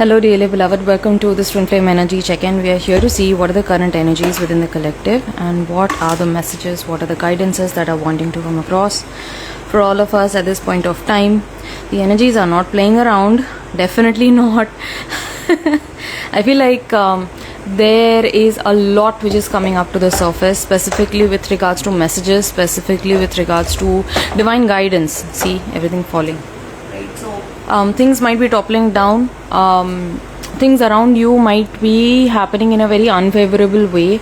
Hello dearly beloved, welcome to this Twinflame energy check-in. We are here to see what are the current energies within the collective and what are the messages, what are the guidances that are wanting to come across for all of us at this point of time. The energies are not playing around, definitely not. I feel like there is a lot which is coming up to the surface, specifically with regards to messages, specifically with regards to divine guidance. See, everything falling. Things might be toppling down. Things around you might be happening in a very unfavorable way,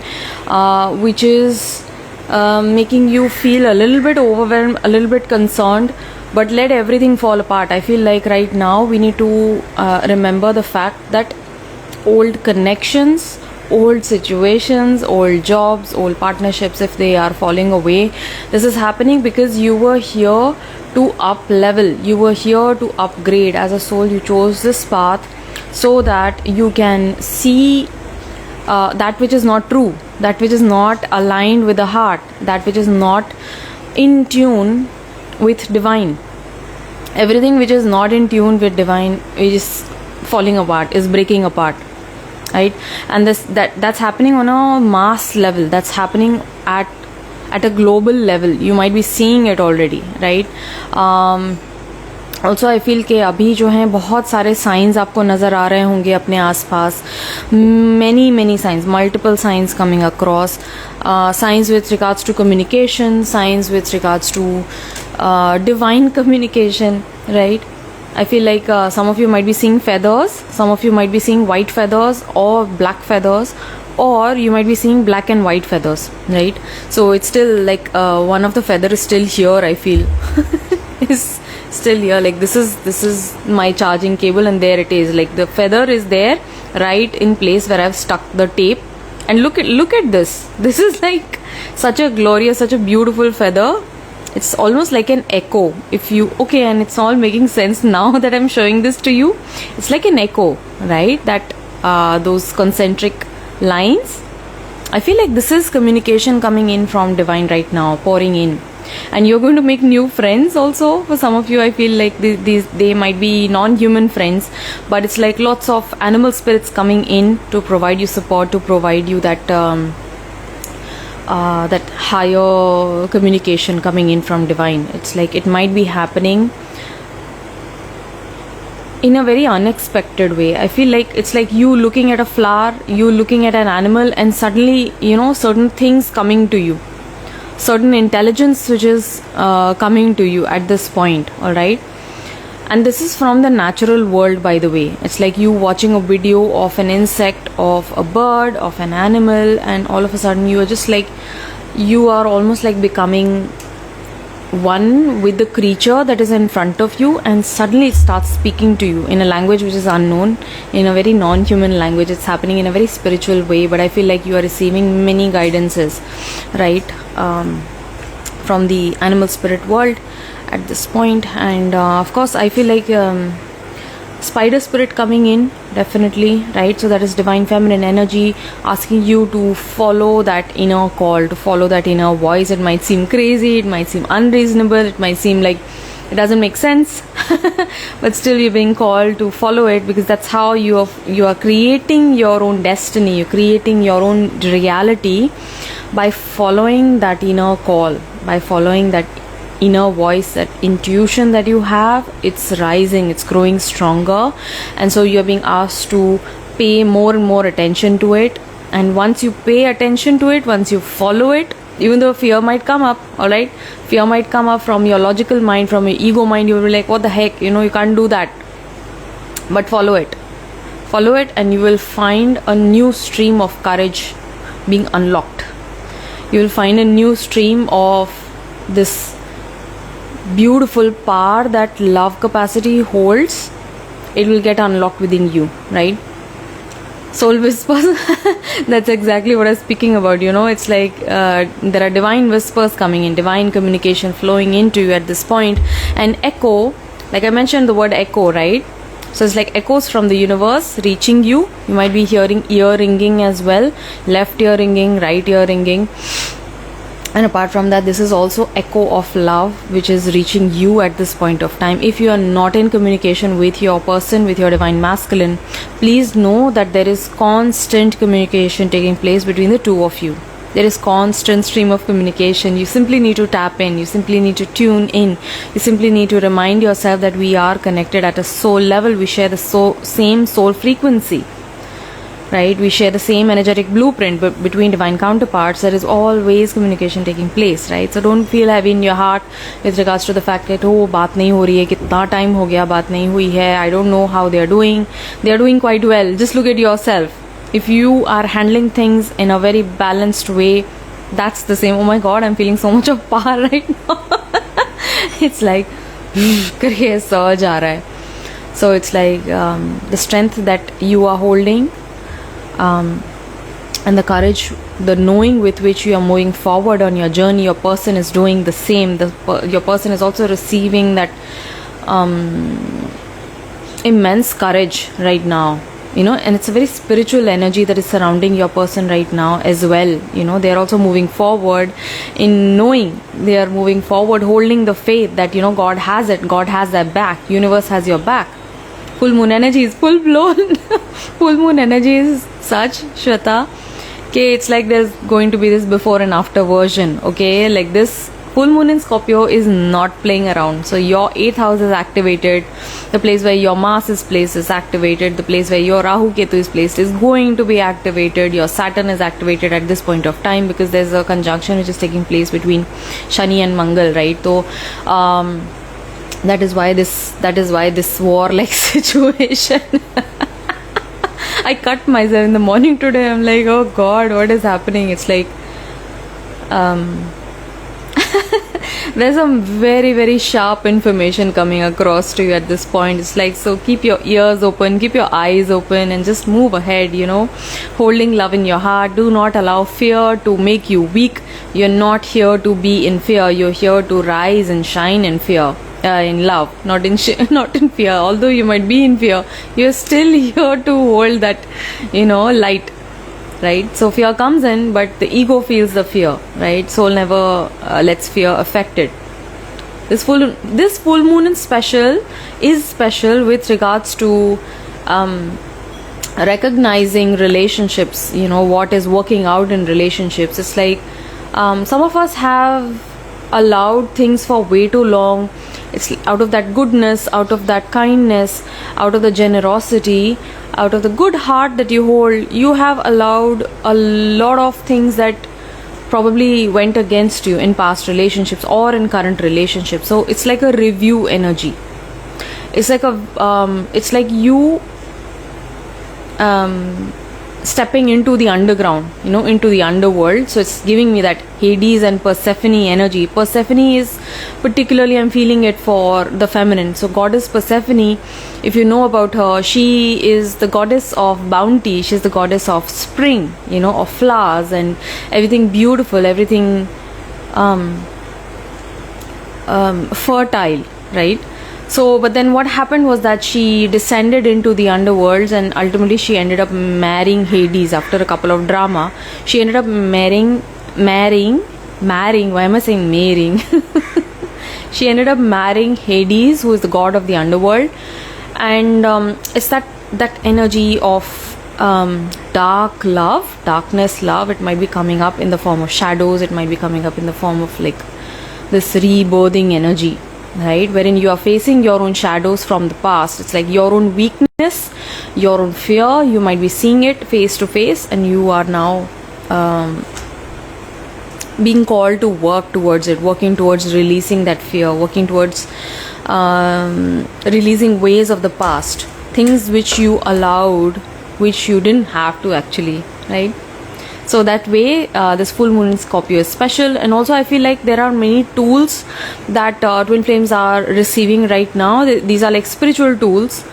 which is making you feel a little bit overwhelmed, a little bit concerned. But let everything fall apart. I feel like right now we need to remember the fact that old connections, old situations, old jobs, old partnerships, if they are falling away, this is happening because you were here to up level, you were here to upgrade as a soul. You chose this path so that you can see that which is not true, that which is not aligned with the heart, that which is not in tune with divine. Everything which is not in tune with divine is falling apart, is breaking apart, right? And that's happening on a mass level, that's happening at a global level. You might be seeing it already, right? Also I feel कि अभी जो हैं बहुत सारे signs आपको नज़र आ रहे होंगे अपने आसपास. Many signs, multiple signs coming across. Signs with regards to communication, signs with regards to divine communication, right? I feel like some of you might be seeing feathers, some of you might be seeing white feathers or black feathers, or you might be seeing black and white feathers, right? So it's still like one of the feather is still here, I feel. Is still here, like this is my charging cable, and there it is, like the feather is there right in place where I've stuck the tape. And look at this is like such a glorious, such a beautiful feather. It's almost like an echo, if you and it's all making sense now that I'm showing this to you. It's like an echo, right? That those concentric lines. I feel like this is communication coming in from divine right now, pouring in. And you're going to make new friends also. For some of you, I feel like they might be non-human friends, but it's like lots of animal spirits coming in to provide you support, to provide you that that higher communication coming in from divine. It's like it might be happening in a very unexpected way. I feel like it's like you looking at a flower, you looking at an animal, and suddenly, certain things coming to you, certain intelligence which is coming to you at this point, all right? And this is from the natural world, by the way. It's like you watching a video of an insect, of a bird, of an animal, and all of a sudden you are just like, you are almost like becoming one with the creature that is in front of you, and suddenly it starts speaking to you in a language which is unknown, in a very non-human language. It's happening in a very spiritual way, but I feel like you are receiving many guidances, right, from the animal spirit world at this point. And of course I feel like spider spirit coming in, definitely, right? So that is divine feminine energy asking you to follow that inner call, to follow that inner voice. It might seem crazy, it might seem unreasonable, it might seem like it doesn't make sense, but still you're being called to follow it, because that's how you are creating your own destiny, you're creating your own reality by following that inner call, by following that inner voice, that intuition that you have. It's rising, it's growing stronger, and so you're being asked to pay more and more attention to it. And once you pay attention to it, once you follow it, even though fear might come up, all right, fear might come up from your logical mind, from your ego mind. You'll be like, what the heck, you can't do that. But follow it, and you will find a new stream of courage being unlocked. You will find a new stream of this beautiful power that love capacity holds. It will get unlocked within you, right? Soul whispers. That's exactly what I was speaking about. It's like there are divine whispers coming in, divine communication flowing into you at this point. And echo, like I mentioned the word echo, right? So it's like echoes from the universe reaching you. You might be hearing ear ringing as well, left ear ringing, right ear ringing. And apart from that, this is also echo of love which is reaching you at this point of time. If you are not in communication with your person, with your divine masculine, please know that there is constant communication taking place between the two of you. There is constant stream of communication. You simply need to tap in, you simply need to tune in, you simply need to remind yourself that we are connected at a soul level. We share the same soul frequency, right? We share the same energetic blueprint, but between divine counterparts there is always communication taking place, right? So don't feel heavy in your heart with regards to the fact that oh baat nahi ho rahi hai, kitna time ho gaya baat nahi hui hai, I don't know how they are doing. They are doing quite well. Just look at yourself. If you are handling things in a very balanced way, that's the same. Oh my god, I'm feeling so much of power right now. It's like karke surge aa raha hai. So it's like the strength that you are holding, and the courage, the knowing with which you are moving forward on your journey. Your person is doing the same. Your person is also receiving that immense courage right now, you know, and it's a very spiritual energy that is surrounding your person right now as well. You know, they are also moving forward in knowing, they are moving forward holding the faith that, you know, God has it, God has their back, universe has your back. Full moon energy is full blown. Full moon energy is such, Shweta, okay, it's like there's going to be this before and after version, okay? Like this full moon in Scorpio is not playing around. So your 8th house is activated, the place where your Mars is placed is activated, the place where your Rahu Ketu is placed is going to be activated, your Saturn is activated at this point of time, because there's a conjunction which is taking place between Shani and Mangal, right? So that is why this war-like situation. I cut myself in the morning today. I'm like, oh god, what is happening? It's like there's some very, very sharp information coming across to you at this point. It's like, so keep your ears open, keep your eyes open, and just move ahead, you know, holding love in your heart. Do not allow fear to make you weak. You're not here to be in fear. You're here to rise and shine in fear. In love, not in not in fear. Although you might be in fear, you're still here to hold that, you know, light, right? So fear comes in, but the ego feels the fear, right? Soul never lets fear affect it. This full moon is special with regards to recognizing relationships, you know, what is working out in relationships. It's like some of us have allowed things for way too long. It's out of that goodness, out of that kindness, out of the generosity, out of the good heart that you hold, you have allowed a lot of things that probably went against you in past relationships or in current relationships. So it's like a review energy. It's like it's like you stepping into the underground, you know, into the underworld. So it's giving me that Hades and Persephone energy. Persephone is particularly, I'm feeling it for the feminine. So goddess Persephone, if you know about her, she is the goddess of bounty. She's the goddess of spring, you know, of flowers and everything beautiful, everything fertile, right? So, but then what happened was that she descended into the underworlds, and ultimately she ended up marrying Hades after a couple of drama. She ended up marrying, why am I saying marrying? She ended up marrying Hades, who is the god of the underworld. And it's that energy of darkness love. It might be coming up in the form of shadows. It might be coming up in the form of like this rebirthing energy, right, wherein you are facing your own shadows from the past. It's like your own weakness, your own fear. You might be seeing it face to face, and you are now being called to work towards it, working towards releasing that fear, working towards releasing ways of the past, things which you allowed, which you didn't have to actually, right? So that way, this full moon in Scorpio is special. And also I feel like there are many tools that Twin Flames are receiving right now. These are like spiritual tools,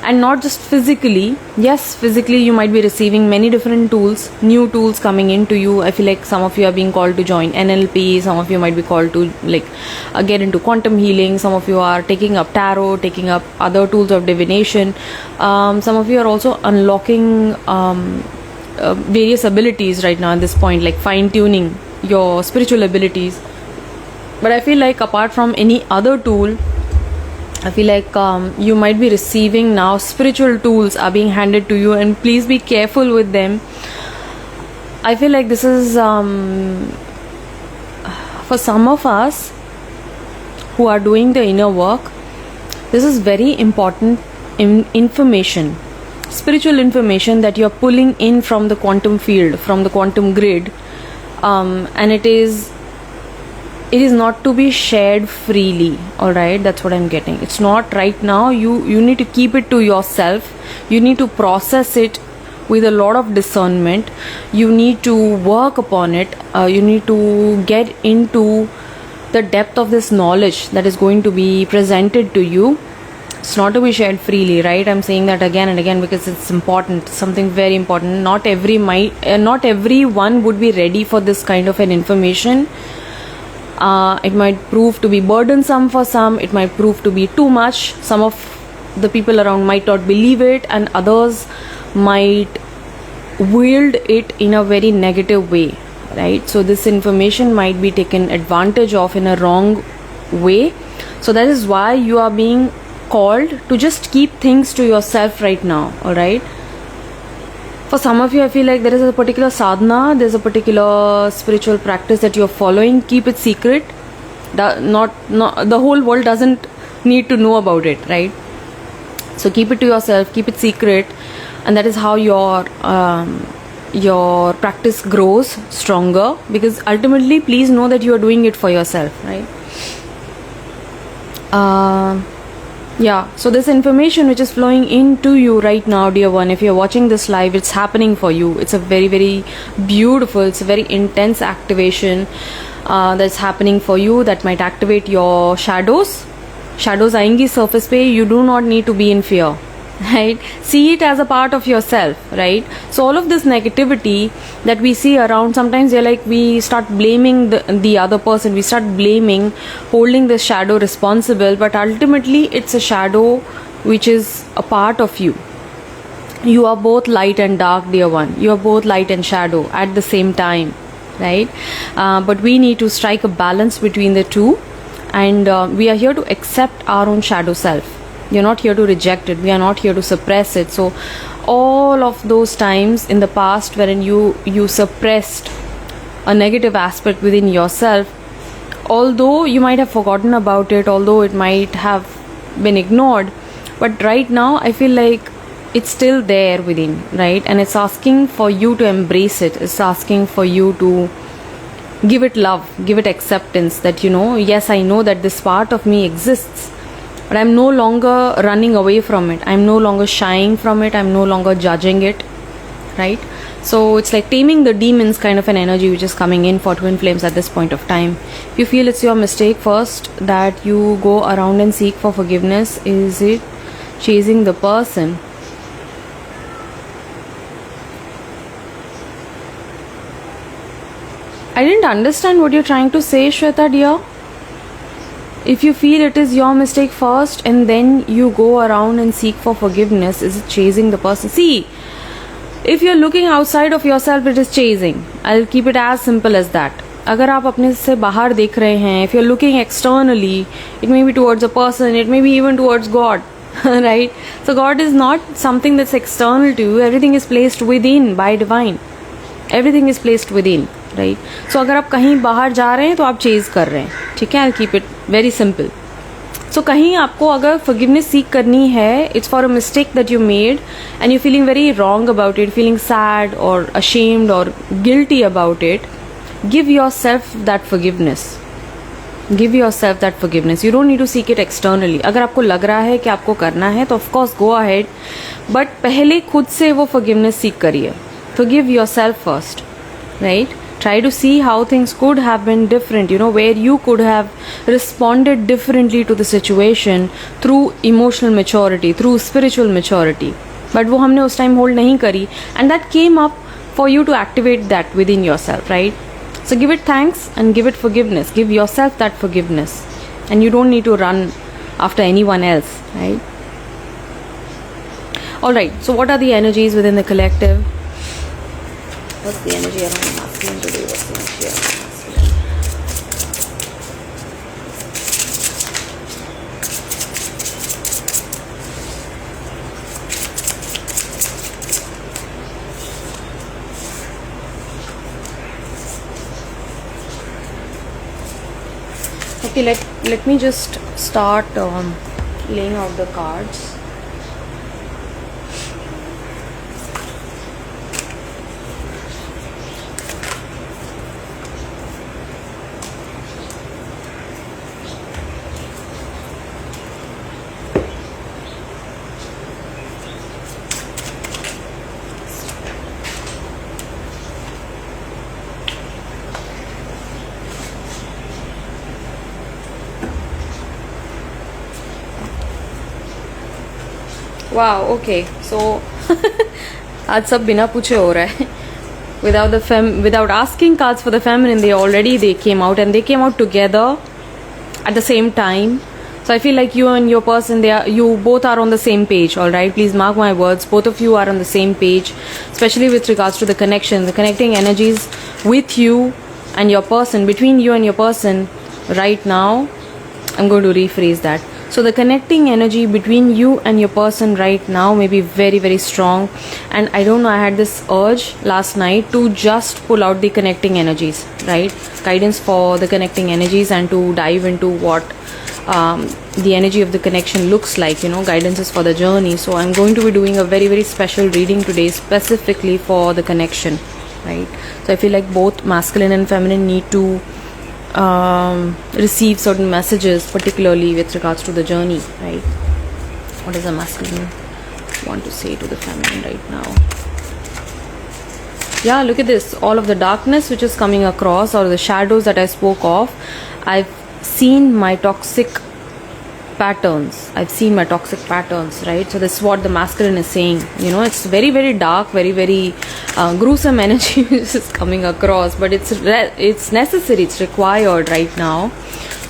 and not just physically. Yes, physically you might be receiving many different tools, new tools coming into you. I feel like some of you are being called to join NLP. Some of you might be called to like get into quantum healing. Some of you are taking up tarot, taking up other tools of divination. Some of you are also unlocking various abilities right now at this point, like fine-tuning your spiritual abilities. But I feel like apart from any other tool, I feel like you might be receiving now spiritual tools are being handed to you, and please be careful with them. I feel like this is for some of us who are doing the inner work, this is very important information, spiritual information that you're pulling in from the quantum field, from the quantum grid, and it is not to be shared freely. All right, that's what I'm getting. It's not right now. You need to keep it to yourself. You need to process it with a lot of discernment. You need to work upon it. You need to get into the depth of this knowledge that is going to be presented to you. It's not to be shared freely, right? I'm saying that again and again because it's important, something very important. Not everyone would be ready for this kind of an information. It might prove to be burdensome for some. It might prove to be too much. Some of the people around might not believe it, and others might wield it in a very negative way, right? So this information might be taken advantage of in a wrong way. So that is why you are being called to just keep things to yourself right now. All right, for some of you, I feel like there is a particular sadhana, there's a particular spiritual practice that you're following. Keep it secret. Not the whole world doesn't need to know about it, right? So keep it to yourself, keep it secret, and that is how your practice grows stronger, because ultimately, please know that you are doing it for yourself, right? Yeah, so this information which is flowing into you right now, dear one, if you're watching this live, it's happening for you. It's a very, very beautiful, it's a very intense activation that's happening for you that might activate your shadows. Shadows आएंगी surface पे. You do not need to be in fear, right? See it as a part of yourself, right? So all of this negativity that we see around, sometimes we start blaming the other person. We start blaming, holding the shadow responsible, but ultimately it's a shadow which is a part of you. You are both light and dark, dear one. You are both light and shadow at the same time, right? But we need to strike a balance between the two, and we are here to accept our own shadow self. You're not here to reject it. We are not here to suppress it. So all of those times in the past wherein you suppressed a negative aspect within yourself, although you might have forgotten about it, although it might have been ignored, but right now I feel like it's still there within, right? And it's asking for you to embrace it. It's asking for you to give it love, give it acceptance, that yes, I know that this part of me exists, but I'm no longer running away from it. I'm no longer shying from it. I'm no longer judging it, right? So it's like taming the demons kind of an energy which is coming in for twin flames at this point of time. If you feel it's your mistake first that you go around and seek for forgiveness, is it chasing the person? I didn't understand what you're trying to say, Shweta dear. If you feel it is your mistake first and then you go around and seek for forgiveness, is it chasing the person? See, if you're looking outside of yourself, it is chasing. I'll keep it as simple as that. अगर आप अपने से बाहर देख रहे हैं, if you're looking externally, it may be towards a person, it may be even towards God, right? So God is not something that's external to you. Everything is placed within by divine. Everything is placed within, right? So अगर आप कहीं बाहर जा रहे हैं तो आप chase कर रहे हैं, ठीक है? I'll keep it very simple. So कहीं आपको अगर forgiveness seek करनी है, it's for a mistake that you made and you're feeling very wrong about it, feeling sad or ashamed or guilty about it, give yourself that forgiveness. Give yourself that forgiveness. You don't need to seek it externally. अगर आपको लग रहा है कि आपको करना है तो of course go ahead, but पहले खुद से वो forgiveness seek करिए. Forgive yourself first, right? Try to see how things could have been different, where you could have responded differently to the situation through emotional maturity, through spiritual maturity. But वो हमने उस time hold नहीं करी, and that came up for you to activate that within yourself, right? So give it thanks and give it forgiveness. Give yourself that forgiveness, and you don't need to run after anyone else, right? All right. So what are the energies within the collective? What's the energy around masculine today? What's the energy around masculine? Okay, let me just start laying out the cards. Wow, okay, so आज सब बिना पूछे हो रहा है. Without asking cards for the feminine, they came out, and they came out together at the same time. So I feel like you and your person, you both are on the same page. All right, please mark my words, both of you are on the same page, especially with regards to the connection, the connecting energies with you and your person, between you and your person right now. I'm going to rephrase that. So the connecting energy between you and your person right now may be very, very strong. And I don't know, I had this urge last night to just pull out the connecting energies, right? Guidance for the connecting energies, and to dive into what the energy of the connection looks like, guidances for the journey. So I'm going to be doing a very, very special reading today specifically for the connection, right? So I feel like both masculine and feminine need to receive certain messages, particularly with regards to the journey, right? What does the masculine want to say to the feminine right now? Yeah, look at this. All of the darkness which is coming across, or the shadows that I spoke of, I've seen my toxic patterns. Right? So this is what the masculine is saying. It's very, very dark, very, very gruesome energy which is coming across, but it's necessary, it's required right now,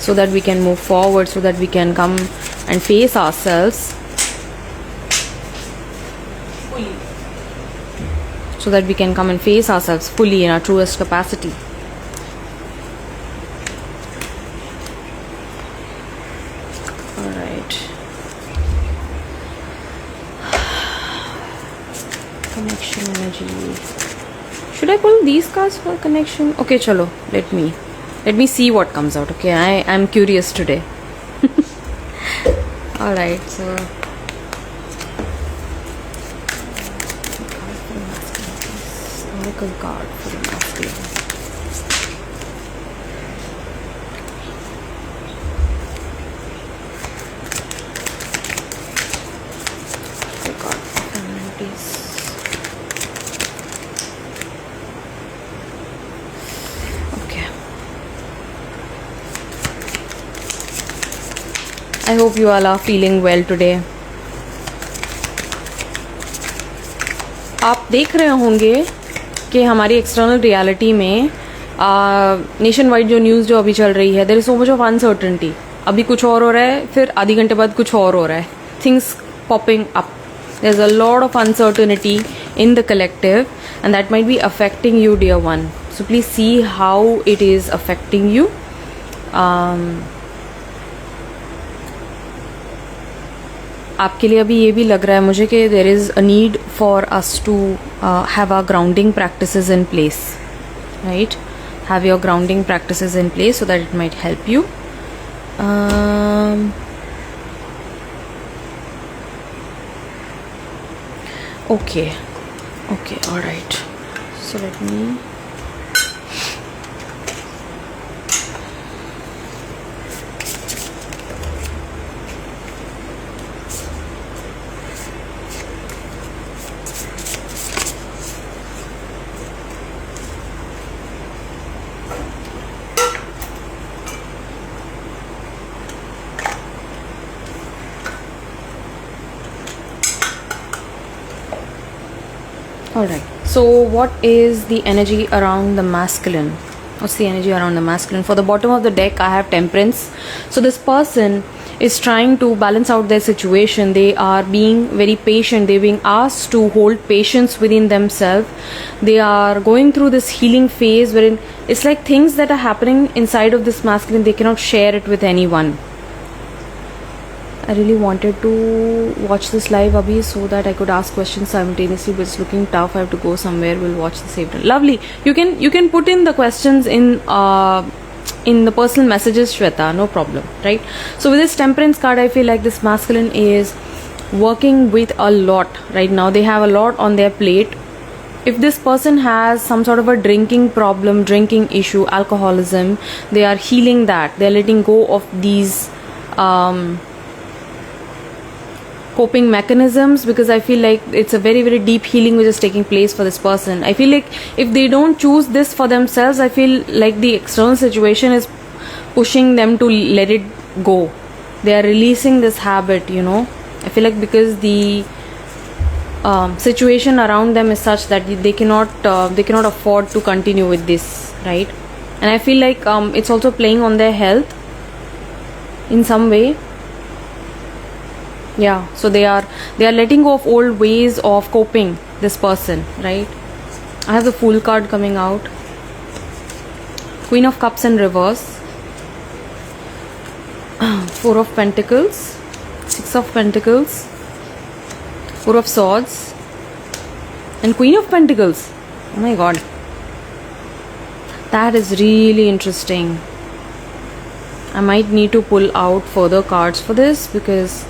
so that we can move forward, so that we can come and face ourselves fully. So that we can come and face ourselves fully in our truest capacity. Connection energy. Should I pull these cards for connection? Okay, chalo. Let me see what comes out. Okay, I'm curious today. All right, so oracle card for the masculine. I hope you all are feeling well today. आप देख रहे होंगे कि हमारी external reality में nationwide जो news जो अभी चल रही है, there is so much of uncertainty. अभी कुछ और हो रहा है, फिर आधी घंटे बाद कुछ और हो रहा है. Things popping up. There is a lot of uncertainty in the collective, and that might be affecting you, dear one. So please see how it is affecting you. आपके लिए अभी ये भी लग रहा है मुझे कि there is a need for us to have our grounding practices in place, right? Have your grounding practices in place so that it might help you. Okay, all right. So let me. Alright, so what is the energy around the masculine? What's the energy around the masculine? For the bottom of the deck, I have Temperance. So this person is trying to balance out their situation. They are being very patient. They're being asked to hold patience within themselves. They are going through this healing phase wherein it's like things that are happening inside of this masculine, they cannot share it with anyone. I really wanted to watch this live abhi so that I could ask questions simultaneously, but it's looking tough. I have to go somewhere. We'll watch the same time. Lovely. You can put in the questions in in the personal messages, Shweta, no problem, right? So with this Temperance card, I feel like this masculine is working with a lot right now. They have a lot on their plate. If this person has some sort of a drinking problem, drinking issue, alcoholism, they are healing that. They are letting go of these coping mechanisms, because I feel like it's a very, very deep healing which is taking place for this person. I feel like if they don't choose this for themselves, I feel like the external situation is pushing them to let it go. They are releasing this habit, you know. I feel like because the situation around them is such that they cannot afford to continue with this, right? And I feel like it's also playing on their health in some way. Yeah, so they are letting go of old ways of coping, this person, right? I have the Fool card coming out, Queen of Cups in reverse, Four of Pentacles, Six of Pentacles, Four of Swords, and Queen of Pentacles. Oh my god, that is really interesting. I might need to pull out further cards for this, because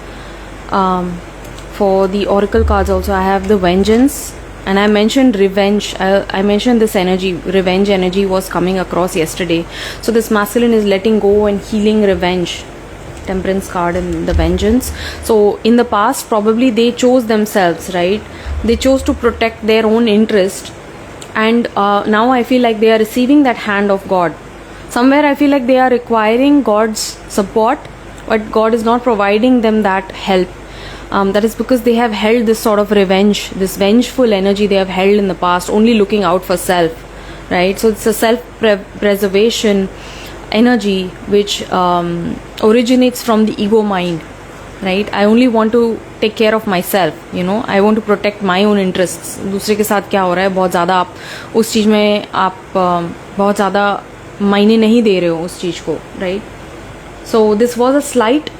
for the oracle cards also I have the Vengeance, and I mentioned revenge. I mentioned this energy, revenge energy was coming across yesterday. So this masculine is letting go and healing revenge. Temperance card and the Vengeance. So in the past probably they chose themselves, right? They chose to protect their own interest, and now I feel like they are receiving that hand of God. Somewhere I feel like they are requiring God's support, but God is not providing them that help. That is because they have held this sort of revenge, this vengeful energy they have held in the past, only looking out for self, right? So it's a self-preservation energy which originates from the ego mind, right? I only want to take care of myself, you know. I want to protect my own interests. दूसरे के साथ क्या हो रहा है, बहुत ज़्यादा आप उस चीज़ में आप बहुत ज़्यादा मायने नहीं दे रहे हो उस चीज़ को, right? So this was a slight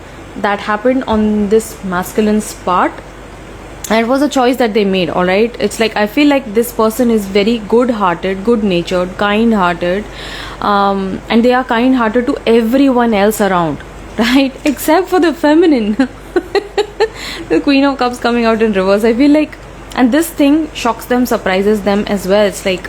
that happened on this masculine's part, and it was a choice that they made. All right, it's like I feel like this person is very good-hearted, good-natured, kind-hearted, and they are kind-hearted to everyone else around, right? Except for the feminine. The Queen of Cups coming out in reverse. I feel like, and this thing shocks them, surprises them as well. It's like,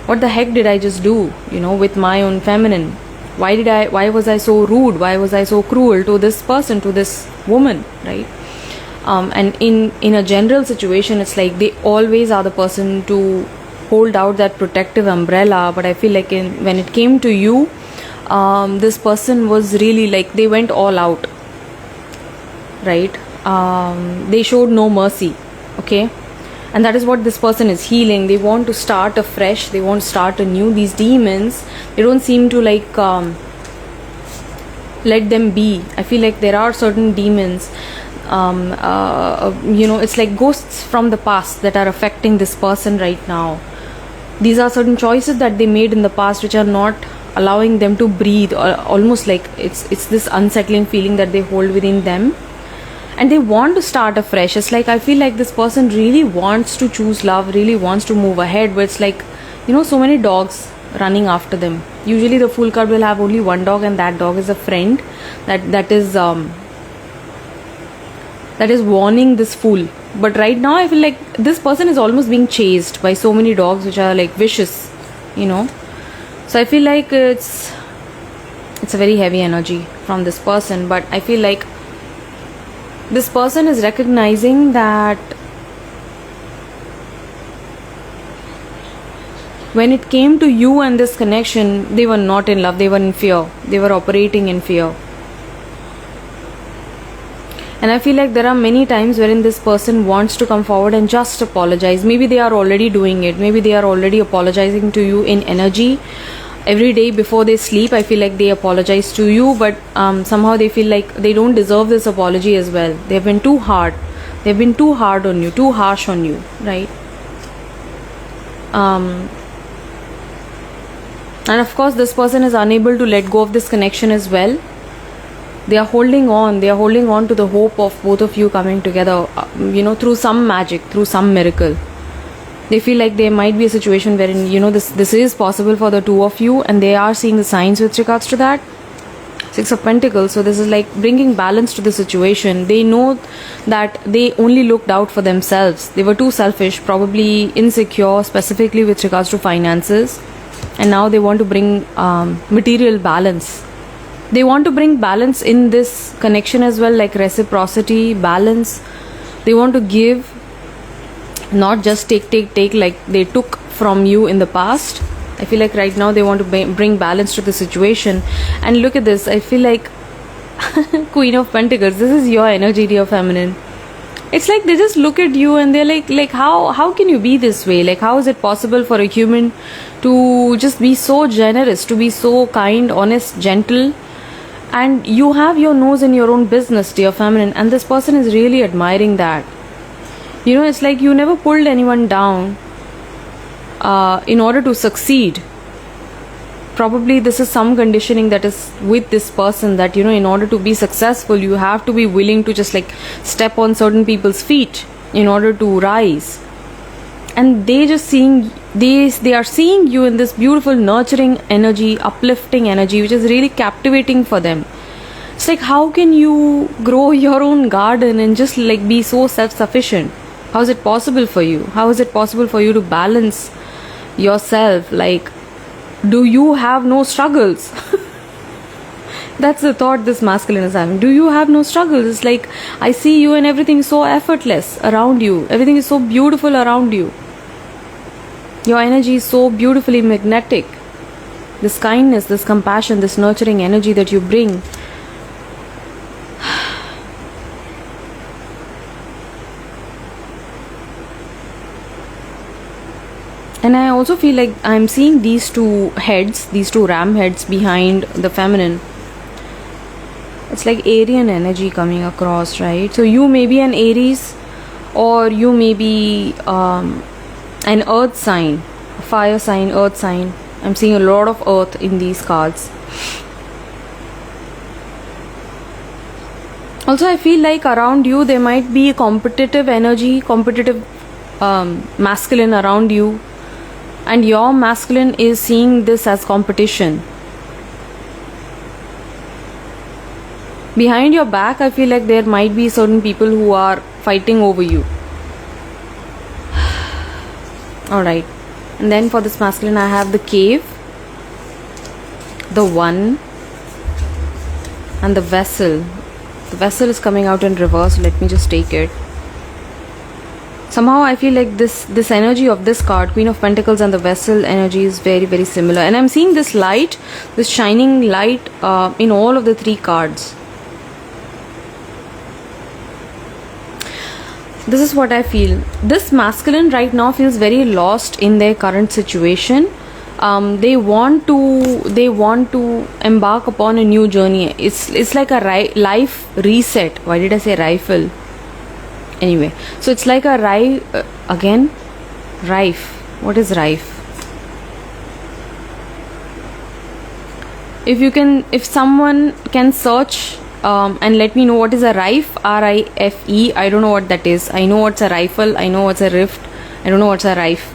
what the heck did I just do, you know, with my own feminine? Why was I so rude? Why was I so cruel to this person, to this woman, right? And in a general situation, it's like they always are the person to hold out that protective umbrella. But I feel like when it came to you, this person was really like, they went all out, right? They showed no mercy, okay? And that is what this person is healing. They want to start afresh. They want to start anew. These demons, they don't seem to like let them be. I feel like there are certain demons, you know, it's like ghosts from the past that are affecting this person right now. These are certain choices that they made in the past which are not allowing them to breathe, or almost like it's this unsettling feeling that they hold within them. And they want to start afresh. It's like I feel like this person really wants to choose love, really wants to move ahead, but it's like, you know, so many dogs running after them. Usually the Fool card will have only one dog, and that dog is a friend that is warning this fool. But right now I feel like this person is almost being chased by so many dogs which are like vicious, you know. So I feel like it's a very heavy energy from this person, but I feel like this person is recognizing that when it came to you and this connection, they were not in love, they were in fear. They were operating in fear. And I feel like there are many times wherein this person wants to come forward and just apologize. Maybe they are already doing it. Maybe they are already apologizing to you in energy. Every day before they sleep, I feel like they apologize to you, but somehow they feel like they don't deserve this apology as well. They have been too hard. They've been too hard on you, too harsh on you, right? And of course, this person is unable to let go of this connection as well. They are holding on. They are holding on to the hope of both of you coming together, you know, through some magic, through some miracle. They feel like there might be a situation wherein, you know, this is possible for the two of you, and they are seeing the signs with regards to that. Six of Pentacles. So this is like bringing balance to the situation. They know that they only looked out for themselves. They were too selfish, probably insecure, specifically with regards to finances. And now they want to bring material balance. They want to bring balance in this connection as well, like reciprocity, balance. They want to give, not just take like they took from you in the past. I feel like right now they want to bring balance to the situation. And look at this. I feel like Queen of Pentacles. This is your energy, dear feminine. It's like they just look at you and they're like how can you be this way? Like, how is it possible for a human to just be so generous, to be so kind, honest, gentle? And you have your nose in your own business, dear feminine, and this person is really admiring that. You know, it's like you never pulled anyone down in order to succeed. Probably this is some conditioning that is with this person, that, you know, in order to be successful, you have to be willing to just like step on certain people's feet in order to rise. And they just seeing they are seeing you in this beautiful nurturing energy, uplifting energy, which is really captivating for them. It's like, how can you grow your own garden and just like be so self-sufficient? How is it possible for you? How is it possible for you to balance yourself? Like, do you have no struggles? That's the thought this masculine is having. Do you have no struggles? It's like, I see you and everything is so effortless around you. Everything is so beautiful around you. Your energy is so beautifully magnetic. This kindness, this compassion, this nurturing energy that you bring. And I also feel like I'm seeing these two heads, these two ram heads behind the feminine. It's like Aryan energy coming across, right? So you may be an Aries, or you may be an earth sign, fire sign, earth sign. I'm seeing a lot of earth in these cards. Also, I feel like around you there might be a competitive energy, competitive masculine around you. And your masculine is seeing this as competition. Behind your back, I feel like there might be certain people who are fighting over you. Alright. And then for this masculine, I have the Cave, the One, and the Vessel. The Vessel is coming out in reverse. Let me just take it. Somehow I feel like this energy of this card, Queen of Pentacles, and the Vessel energy is very, very similar. And I'm seeing this light, this shining light in all of the three cards. This is what I feel. This masculine right now feels very lost in their current situation. They want to embark upon a new journey. It's like a life reset. Why did I say rifle? Anyway, so it's like a rife. What is rife? If someone can search and let me know what is a rife, R-I-F-E. I don't know what that is. I know what's a rifle. I know what's a rift. I don't know what's a rife.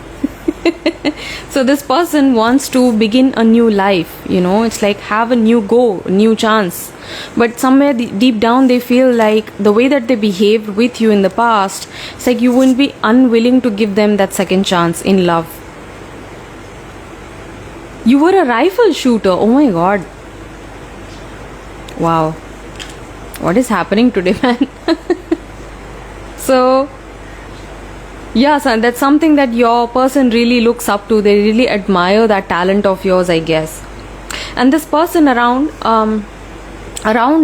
So this person wants to begin a new life, you know. It's like have a new go, a new chance. But somewhere deep down they feel like the way that they behaved with you in the past, it's like you wouldn't be unwilling to give them that second chance in love. You were a rifle shooter. Oh my god. Wow. What is happening today, man? So yes, and that's something that your person really looks up to. They really admire that talent of yours, I guess. And this person around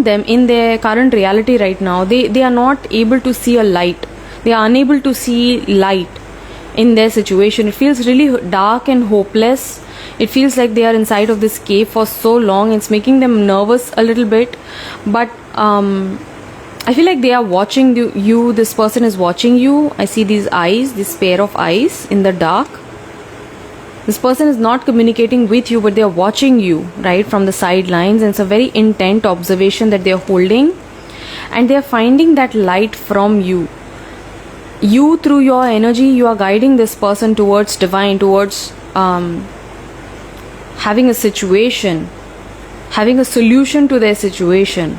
them in their current reality right now, they are not able to see a light. They are unable to see light in their situation. It feels really dark and hopeless. It feels like they are inside of this cave for so long. It's making them nervous a little bit. But I feel like they are watching you. This person is watching you. I see these eyes, this pair of eyes in the dark. This person is not communicating with you, but they are watching you, right, from the sidelines. And it's a very intent observation that they are holding. And they are finding that light from you. you, through your energy, you are guiding this person towards divine, towards having a situation, having a solution to their situation.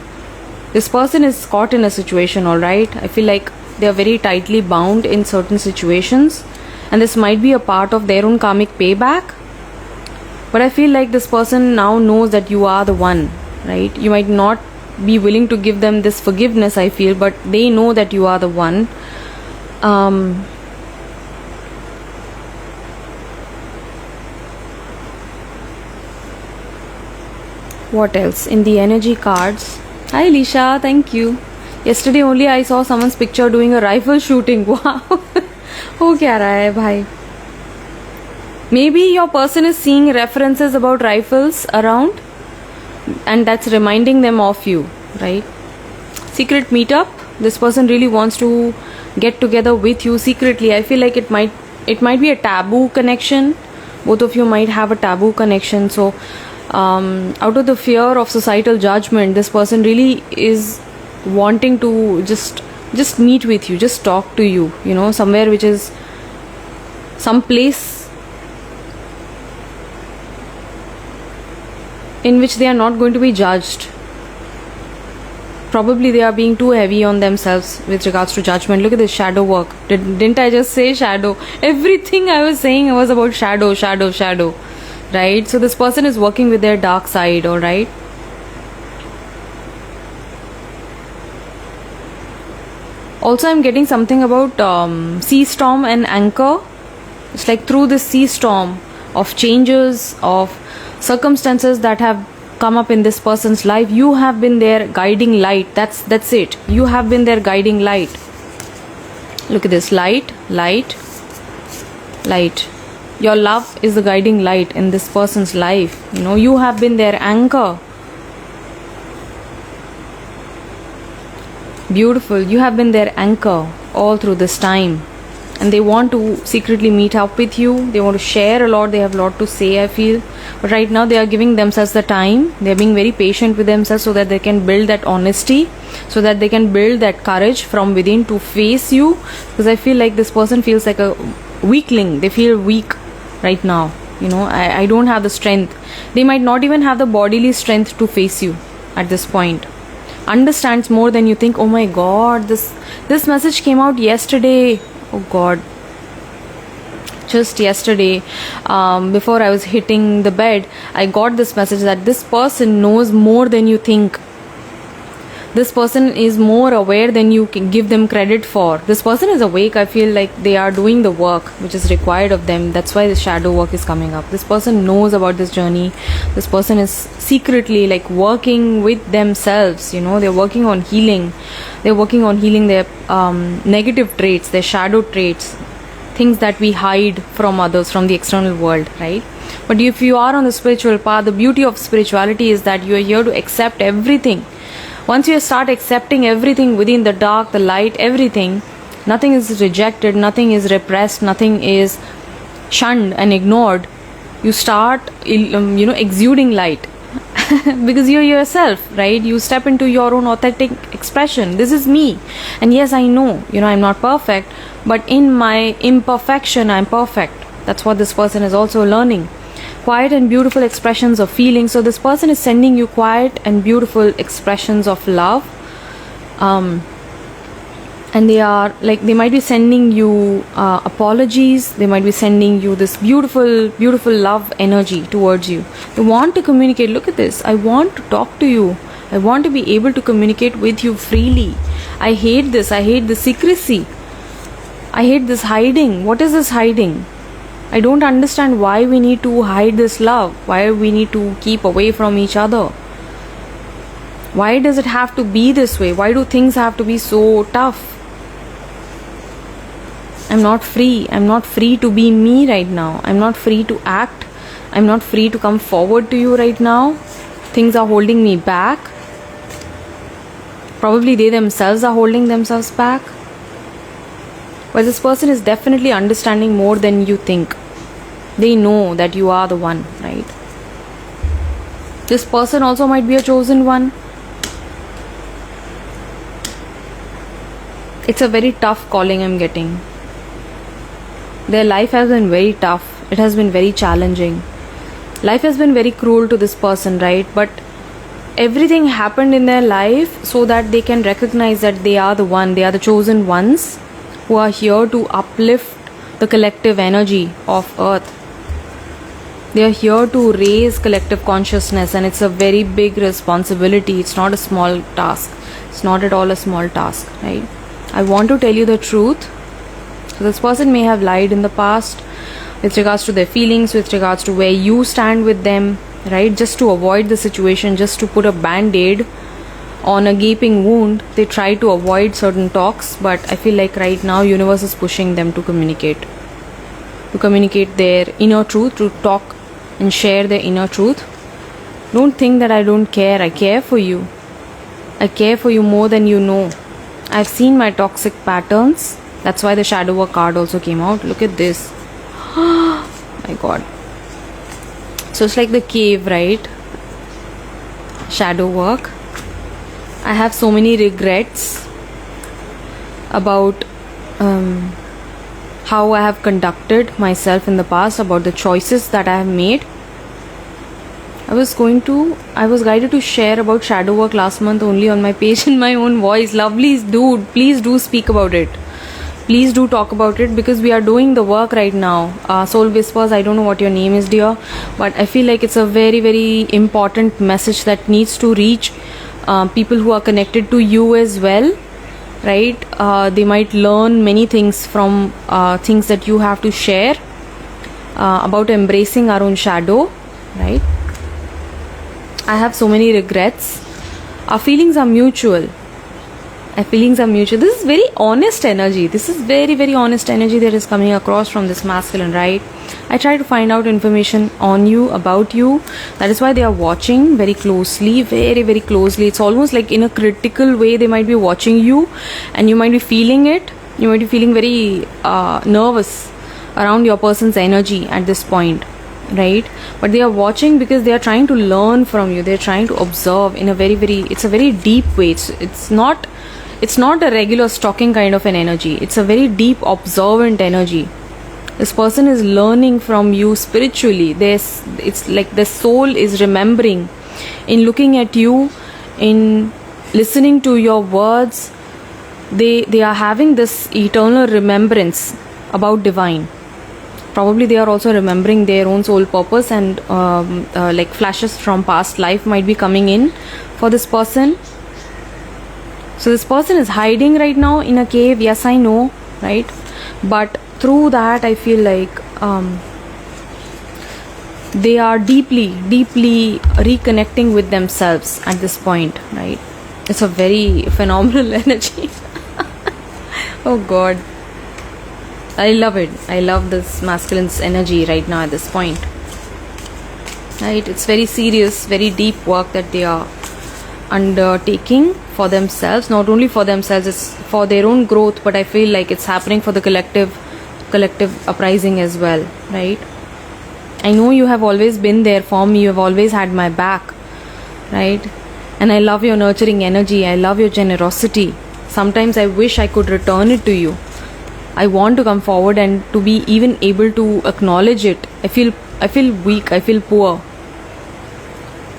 This person is caught in a situation, alright? I feel like they are very tightly bound in certain situations, and this might be a part of their own karmic payback. But I feel like this person now knows that you are the one, right? You might not be willing to give them this forgiveness, I feel, but they know that you are the one. What else in the energy cards? Hi Lisha, thank you. Yesterday only I saw someone's picture doing a rifle shooting. Wow. हो क्या रहा है भाई? Maybe your person is seeing references about rifles around, and that's reminding them of you, right? Secret meetup. This person really wants to get together with you secretly. I feel like it might be a taboo connection. Both of you might have a taboo connection. So out of the fear of societal judgment, this person really is wanting to just meet with you, just talk to you, you know, somewhere which is some place in which they are not going to be judged. Probably they are being too heavy on themselves with regards to judgment. Look at this shadow work. Didn't I just say shadow? Everything I was saying was about shadow, right? So this person is working with their dark side, all right? Also, I'm getting something about sea storm and anchor. It's like through this sea storm of changes, of circumstances that have come up in this person's life, you have been their guiding light. That's it. You have been their guiding light. Look at this. Light. Your love is the guiding light in this person's life. You know, you have been their anchor. Beautiful. You have been their anchor all through this time. And they want to secretly meet up with you. They want to share a lot. They have a lot to say, I feel. But right now they are giving themselves the time. They are being very patient with themselves so that they can build that honesty, so that they can build that courage from within to face you. Because I feel like this person feels like a weakling. They feel weak right now. You know, I don't have the strength. They might not even have the bodily strength to face you at this point. Understands more than you think. Oh my God, this message came out yesterday. Oh God, just yesterday, before I was hitting the bed, I got this message that this person knows more than you think. This person is more aware than you can give them credit for. This person is awake. I feel like they are doing the work which is required of them. That's why the shadow work is coming up. This person knows about this journey. This person is secretly like working with themselves. You know, they're working on healing. They're working on healing their negative traits, their shadow traits, things that we hide from others, from the external world, right? But if you are on the spiritual path, the beauty of spirituality is that you are here to accept everything. Once you start accepting everything within, the dark, the light, everything, nothing is rejected, nothing is repressed, nothing is shunned and ignored. You start, exuding light because you're yourself, right? You step into your own authentic expression. This is me. And yes, I know, I'm not perfect, but in my imperfection, I'm perfect. That's what this person is also learning. Quiet and beautiful expressions of feeling. So this person is sending you quiet and beautiful expressions of love, and they might be sending you apologies. They might be sending you this beautiful love energy towards you. They want to communicate. Look at this. I want to talk to you. I want to be able to communicate with you freely. I hate this. I hate the secrecy. I hate this hiding. What is this hiding? I don't understand why we need to hide this love, why we need to keep away from each other. Why does it have to be this way? Why do things have to be so tough? I'm not free. I'm not free to be me right now. I'm not free to act. I'm not free to come forward to you right now. Things are holding me back. Probably they themselves are holding themselves back. But this person is definitely understanding more than you think. They know that you are the one, right? This person also might be a chosen one. It's a very tough calling I'm getting. Their life has been very tough. It has been very challenging. Life has been very cruel to this person, right? But everything happened in their life so that they can recognize that they are the one, they are the chosen ones who are here to uplift the collective energy of earth. They are here to raise collective consciousness, and it's a very big responsibility. It's not a small task. It's not at all a small task, right? I want to tell you the truth. So this person may have lied in the past with regards to their feelings, with regards to where you stand with them, right? Just to avoid the situation, just to put a band-aid on a gaping wound, they try to avoid certain talks. But I feel like right now universe is pushing them to communicate their inner truth, to talk and share their inner truth. Don't think that I don't care. I care for you. I care for you more than you know. I've seen my toxic patterns. That's why the shadow work card also came out. Look at this. My god. So it's like the cave, right? Shadow work. I have so many regrets about how I have conducted myself in the past, about the choices that I have made. I was guided to share about shadow work last month only on my page in my own voice. Lovely dude, please do speak about it. Please do talk about it, because we are doing the work right now. Soul Whispers, I don't know what your name is, dear, but I feel like it's a very, very important message that needs to reach people who are connected to you as well, right? They might learn many things from things that you have to share about embracing our own shadow, right? I have so many regrets. Our feelings are mutual. This is very honest energy. This is very, very honest energy that is coming across from this masculine, right? I try to find out information on you, about you. That is why they are watching very closely, very, very closely. It's almost like in a critical way they might be watching you, and you might be feeling it. You might be feeling very nervous around your person's energy at this point, right? But they are watching because they are trying to learn from you. They are trying to observe in a very, very, it's a very deep way. It's not a regular stalking kind of an energy. It's a very deep observant energy. This person is learning from you spiritually. It's like the soul is remembering in looking at you, in listening to your words. They are having this eternal remembrance about divine. Probably they are also remembering their own soul purpose, and like flashes from past life might be coming in for this person. So this person is hiding right now in a cave. Yes, I know, right? But through that, I feel like they are deeply, deeply reconnecting with themselves at this point, right? It's a very phenomenal energy. Oh God. I love it. I love this masculine's energy right now at this point. Right? It's very serious, very deep work that they are undertaking for themselves. Not only for themselves, it's for their own growth, but I feel like it's happening for the collective uprising as well, right? I know you have always been there for me. You have always had my back, right? And I love your nurturing energy. I love your generosity. Sometimes I wish I could return it to you. I want to come forward and to be even able to acknowledge it. I feel weak. I feel poor.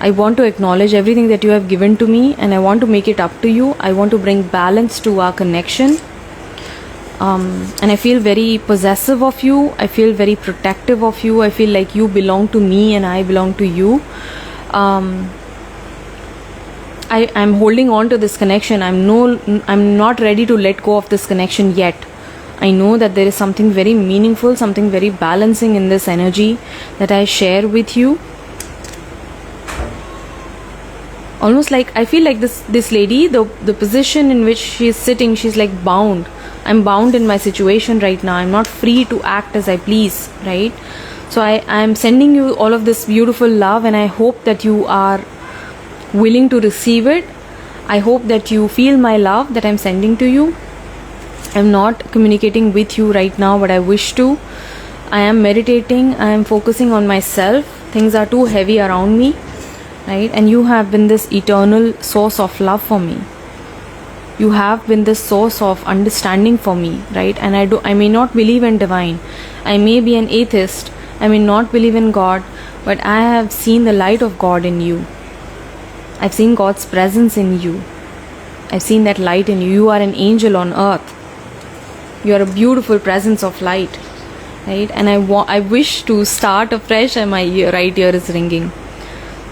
I want to acknowledge everything that you have given to me, and I want to make it up to you. I want to bring balance to our connection. And I feel very possessive of you. I feel very protective of you. I feel like you belong to me and I belong to you. I'm holding on to this connection. I'm not ready to let go of this connection yet. I know that there is something very meaningful, something very balancing in this energy that I share with you. Almost like I feel like this lady, the position in which she is sitting, she's like bound. I'm bound in my situation right now. I'm not free to act as I please, right? So I'm sending you all of this beautiful love, and I hope that you are willing to receive it. I hope that you feel my love that I'm sending to you. I'm not communicating with you right now, but I wish to. I am meditating. I am focusing on myself. Things are too heavy around me, right? And you have been this eternal source of love for me. You have been the source of understanding for me, right? And I may not believe in divine, I may be an atheist, I may not believe in God, but I have seen the light of God in you. I've seen God's presence in you. I've seen that light in you. You are an angel on earth. You are a beautiful presence of light, right? And I wish to start afresh, and my right ear is ringing.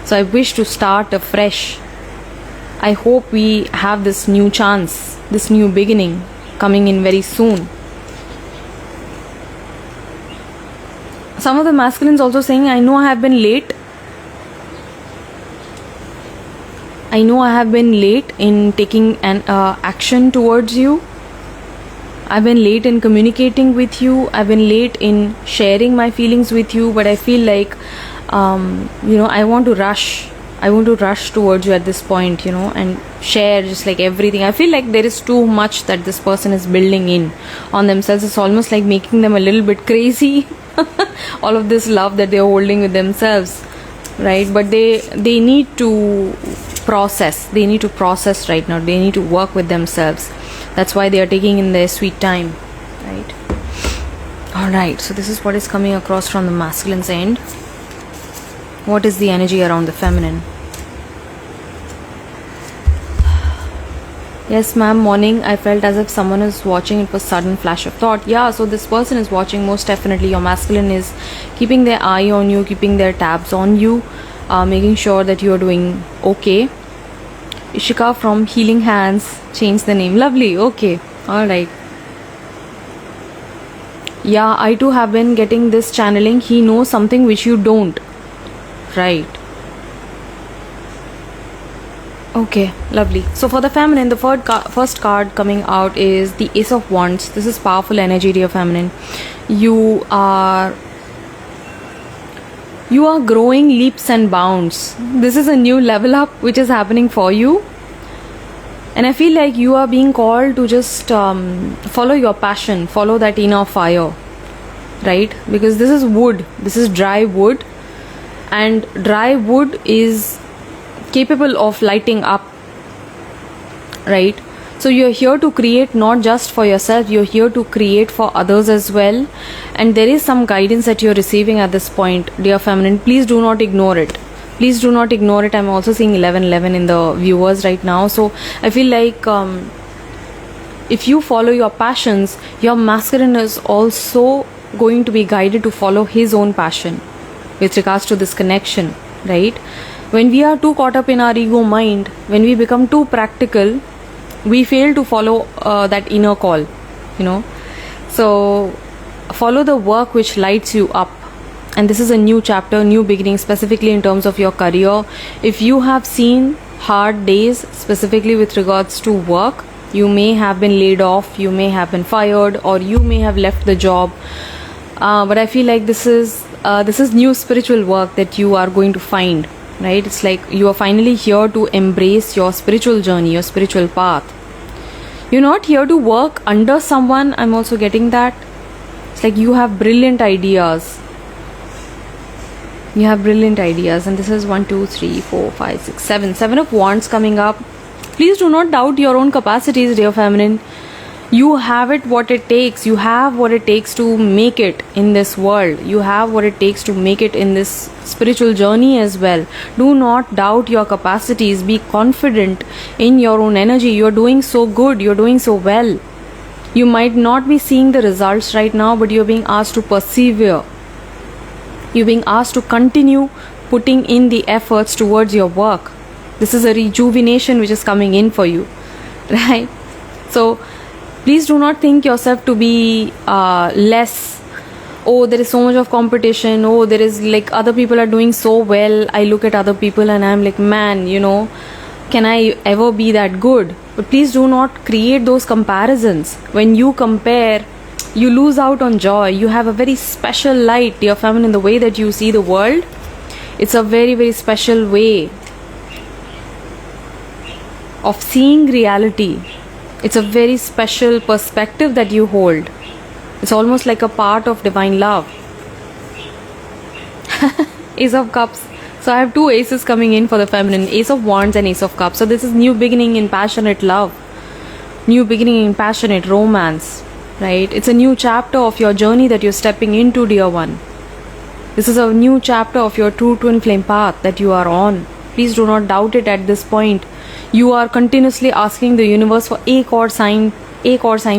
So I wish to start afresh. I hope we have this new chance, this new beginning coming in very soon. Some of the masculines also saying, I know I have been late. I know I have been late in taking an action towards you. I've been late in communicating with you. I've been late in sharing my feelings with you. But I feel like, I want to rush. I want to rush towards you at this point, and share just like everything. I feel like there is too much that this person is building in on themselves. It's almost like making them a little bit crazy. All of this love that they're holding with themselves, right? But they need to process. They need to process right now. They need to work with themselves. That's why they are taking in their sweet time, right? Alright, so this is what is coming across from the masculine's end. What is the energy around the feminine? Yes, ma'am, morning. I felt as if someone is watching. It was sudden flash of thought. Yeah, so this person is watching. Most definitely your masculine is keeping their eye on you, keeping their tabs on you, making sure that you are doing okay. Ishika from Healing Hands. Change the name. Lovely. Okay. Alright. Yeah, I too have been getting this channeling. He knows something which you don't. Right. Okay, lovely. So for the feminine, the first card coming out is the Ace of Wands. This is powerful energy, dear feminine. You are growing leaps and bounds. This is a new level up which is happening for you. And I feel like you are being called to just follow your passion, follow that inner fire, right? Because this is wood, this is dry wood. And dry wood is capable of lighting up, right? So you're here to create not just for yourself, you're here to create for others as well. And there is some guidance that you're receiving at this point, dear feminine. Please do not ignore it. Please do not ignore it. I'm also seeing 1111 in the viewers right now. So I feel like if you follow your passions, your masculine is also going to be guided to follow his own passion with regards to this connection, right? When we are too caught up in our ego mind, when we become too practical, we fail to follow that inner call, So follow the work which lights you up. And this is a new chapter, new beginning, specifically in terms of your career. If you have seen hard days, specifically with regards to work, you may have been laid off, you may have been fired, or you may have left the job. But I feel like this is new spiritual work that you are going to find, right? It's like you are finally here to embrace your spiritual journey, your spiritual path. You're not here to work under someone. I'm also getting that. It's like you have brilliant ideas. You have brilliant ideas. And this is 1, 2, 3, 4, 5, 6, 7. 7 of Wands coming up. Please do not doubt your own capacities, dear feminine. You have it what it takes. You have what it takes to make it in this world. You have what it takes to make it in this spiritual journey as well. Do not doubt your capacities. Be confident in your own energy. You're doing so good. You're doing so well. You might not be seeing the results right now, but you're being asked to persevere. You're being asked to continue putting in the efforts towards your work. This is a rejuvenation which is coming in for you, right? So please do not think yourself to be less. Oh, there is so much of competition. Oh, there is like other people are doing so well. I look at other people and I'm like, man, can I ever be that good? But please do not create those comparisons. When you compare, you lose out on joy. You have a very special light, dear feminine, the way that you see the world. It's a very, very special way of seeing reality. It's a very special perspective that you hold. It's almost like a part of divine love. Ace of Cups. So I have 2 aces coming in for the feminine. Ace of Wands and Ace of Cups. So this is new beginning in passionate love. new beginning, passionate romance, right? It's a new chapter of your journey that you're stepping into, dear one. This is a new chapter of your true twin flame path that you are on. Please do not doubt it at this point. You are continuously asking the universe for एक और sign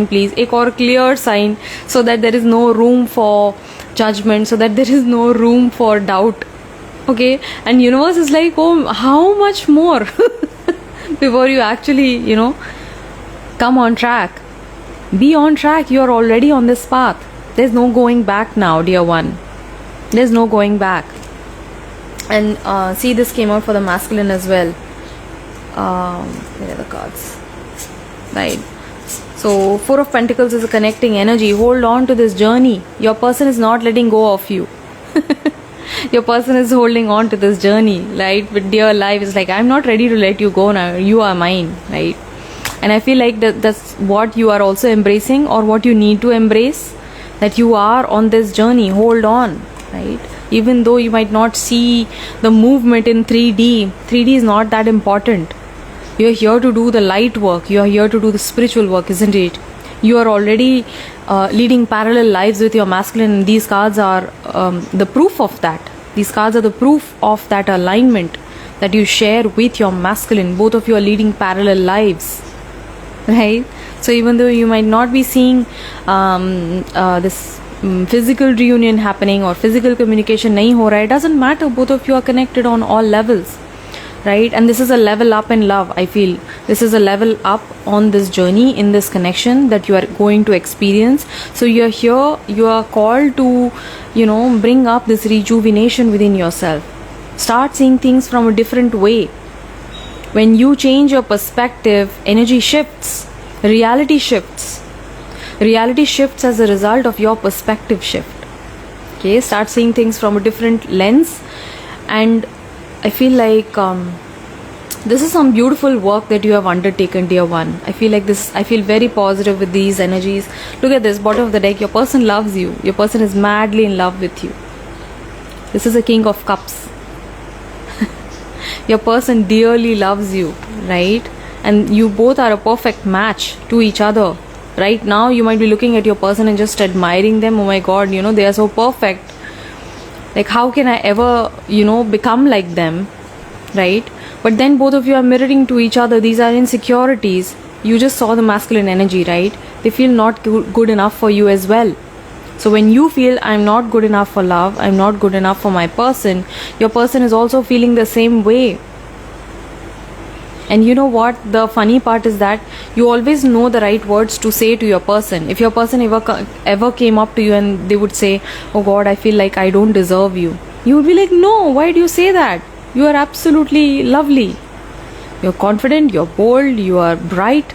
please, एक और clear sign, so that there is no room for judgment, so that there is no room for doubt. Okay, and universe is like, oh, how much more before you actually, come on track. Be on track. You are already on this path. There's no going back now, dear one. There's no going back. And see, this came out for the masculine as well. Where are the cards? Right. So, Four of Pentacles is a connecting energy. Hold on to this journey. Your person is not letting go of you. Your person is holding on to this journey, right? With dear life, it's like, I'm not ready to let you go now. You are mine, right? And I feel like that's what you are also embracing, or what you need to embrace, that you are on this journey. Hold on, right? Even though you might not see the movement in 3D, 3D is not that important. You're here to do the light work. You're here to do the spiritual work, isn't it? You are already leading parallel lives with your masculine, and these cards are the proof of that. These cards are the proof of that alignment that you share with your masculine. Both of you are leading parallel lives, right? So even though you might not be seeing this physical reunion happening or physical communication nahi ho raha, it doesn't matter. Both of you are connected on all levels, right? And this is a level up in love. I feel this is a level up on this journey, in this connection that you are going to experience. So you're here, you are called to, bring up this rejuvenation within yourself. Start seeing things from a different way. When you change your perspective, energy shifts, reality shifts. Reality shifts as a result of your perspective shift. Okay, start seeing things from a different lens. And I feel like this is some beautiful work that you have undertaken, dear one. I feel very positive with these energies. Look at this, bottom of the deck. Your person loves you. Your person is madly in love with you. This is a King of Cups. Your person dearly loves you, right? And you both are a perfect match to each other. Right now, you might be looking at your person and just admiring them. Oh my God, they are so perfect. Like, how can I ever, become like them, right? But then both of you are mirroring to each other. These are insecurities. You just saw the masculine energy, right? They feel not good enough for you as well. So when you feel, I'm not good enough for love, I'm not good enough for my person, your person is also feeling the same way. And you know what? The funny part is that you always know the right words to say to your person. If your person ever came up to you and they would say, oh God, I feel like I don't deserve you, you would be like, no, why do you say that? You are absolutely lovely. You're confident, you're bold, you are bright,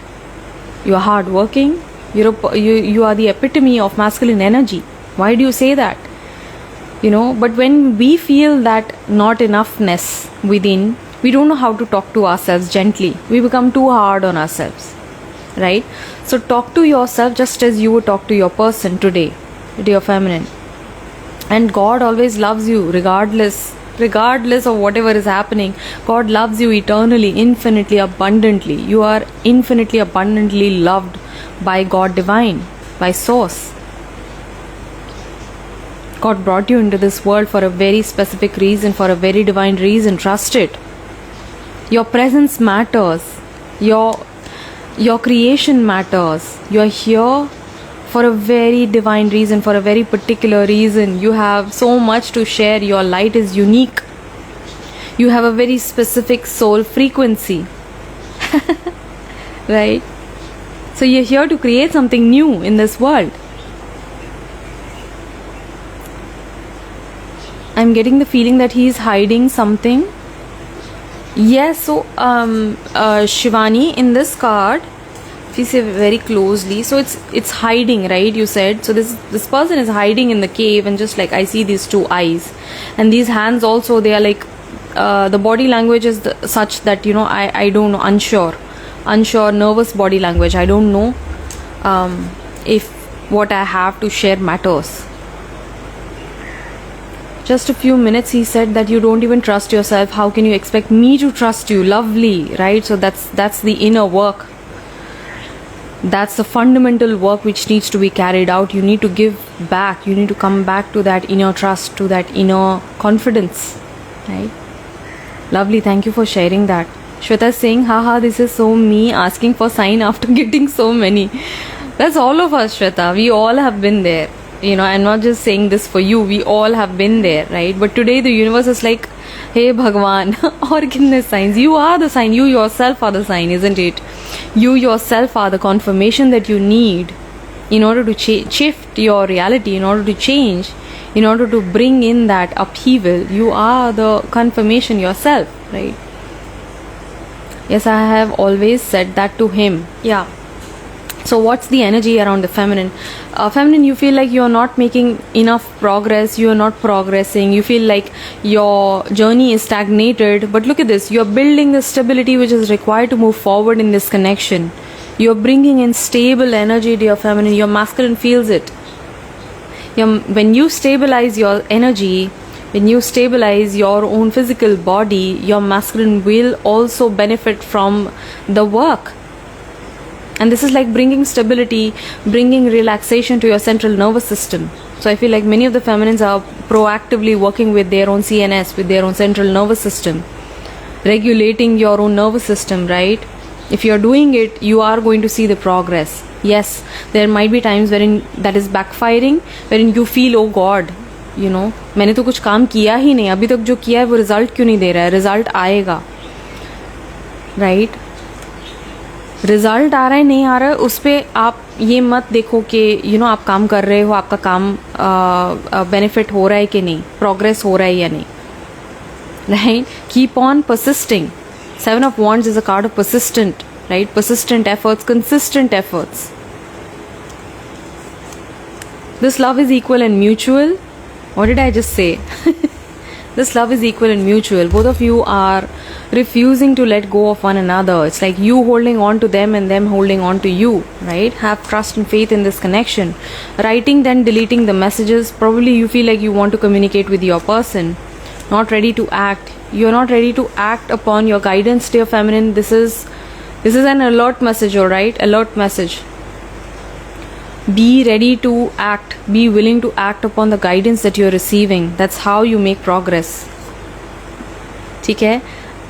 you are hardworking, you are the epitome of masculine energy. Why do you say that? But when we feel that not enoughness within, we don't know how to talk to ourselves gently. We become too hard on ourselves, right? So talk to yourself just as you would talk to your person today, dear feminine. And God always loves you regardless of whatever is happening. God loves you eternally, infinitely, abundantly. You are infinitely, abundantly loved by God divine, by Source. God brought you into this world for a very specific reason, for a very divine reason. Trust it. Your presence matters. Your creation matters. You are here for a very divine reason, for a very particular reason. You have so much to share. Your light is unique. You have a very specific soul frequency. Right? So you're here to create something new in this world. I'm getting the feeling that he is hiding something. Yes, so Shivani, in this card, if you see very closely, so it's hiding, right? You said so. This person is hiding in the cave, and just like I see these two eyes, and these hands also, they are like the body language is such that I don't know, unsure, nervous body language. I don't know if what I have to share matters. Just a few minutes, he said that you don't even trust yourself. How can you expect me to trust you? Lovely, right? So that's the inner work. That's the fundamental work which needs to be carried out. You need to give back. You need to come back to that inner trust, to that inner confidence, right? Lovely. Thank you for sharing that. Shweta is saying, haha, this is so me asking for sign after getting so many. That's all of us, Shweta. We all have been there. You know, I'm not just saying this for you. We all have been there, right? But today the universe is like, hey Bhagwan, or kitne signs? You are the sign. You yourself are the sign, isn't it? You yourself are the confirmation that you need in order to shift your reality, in order to change, in order to bring in that upheaval. You are the confirmation yourself, right? Yes, I have always said that to him. Yeah. So what's the energy around the feminine? Feminine, you feel like you're not making enough progress, you're not progressing, you feel like your journey is stagnated. But look at this, you're building the stability which is required to move forward in this connection. You're bringing in stable energy, dear feminine. Your masculine feels it. When you stabilize your energy, when you stabilize your own physical body, your masculine will also benefit from the work. And this is like bringing stability, bringing relaxation to your central nervous system. So I feel like many of the feminines are proactively working with their own CNS, with their own central nervous system, regulating your own nervous system, right? If you're doing it, you are going to see the progress. Yes, there might be times wherein that is backfiring, wherein you feel, oh God, you know, मैंने तो कुछ काम किया ही नहीं, अभी तक जो किया है वो रिजल्ट क्यों नहीं दे रहा है? रिजल्ट आएगा, राइट? रिजल्ट आ रहा है नहीं आ रहा है, उस पर आप ये मत देखो कि यू नो आप काम कर रहे हो, आपका काम बेनिफिट हो रहा है कि नहीं, प्रोग्रेस हो रहा है या नहीं, right? Keep on persisting. 7 of Wands is a card of persistent, right? Persistent efforts, consistent efforts. This love is equal and mutual. What did I just say? This love is equal and mutual. Both of you are refusing to let go of one another. It's like you holding on to them and them holding on to you, right? Have trust and faith in this connection. Writing then deleting the messages. Probably you feel like you want to communicate with your person. Not ready to act. You're not ready to act upon your guidance, dear feminine. This is an alert message, alright? Alert message. Be ready to act. Be willing to act upon the guidance that you're receiving. That's how you make progress. ठीक है?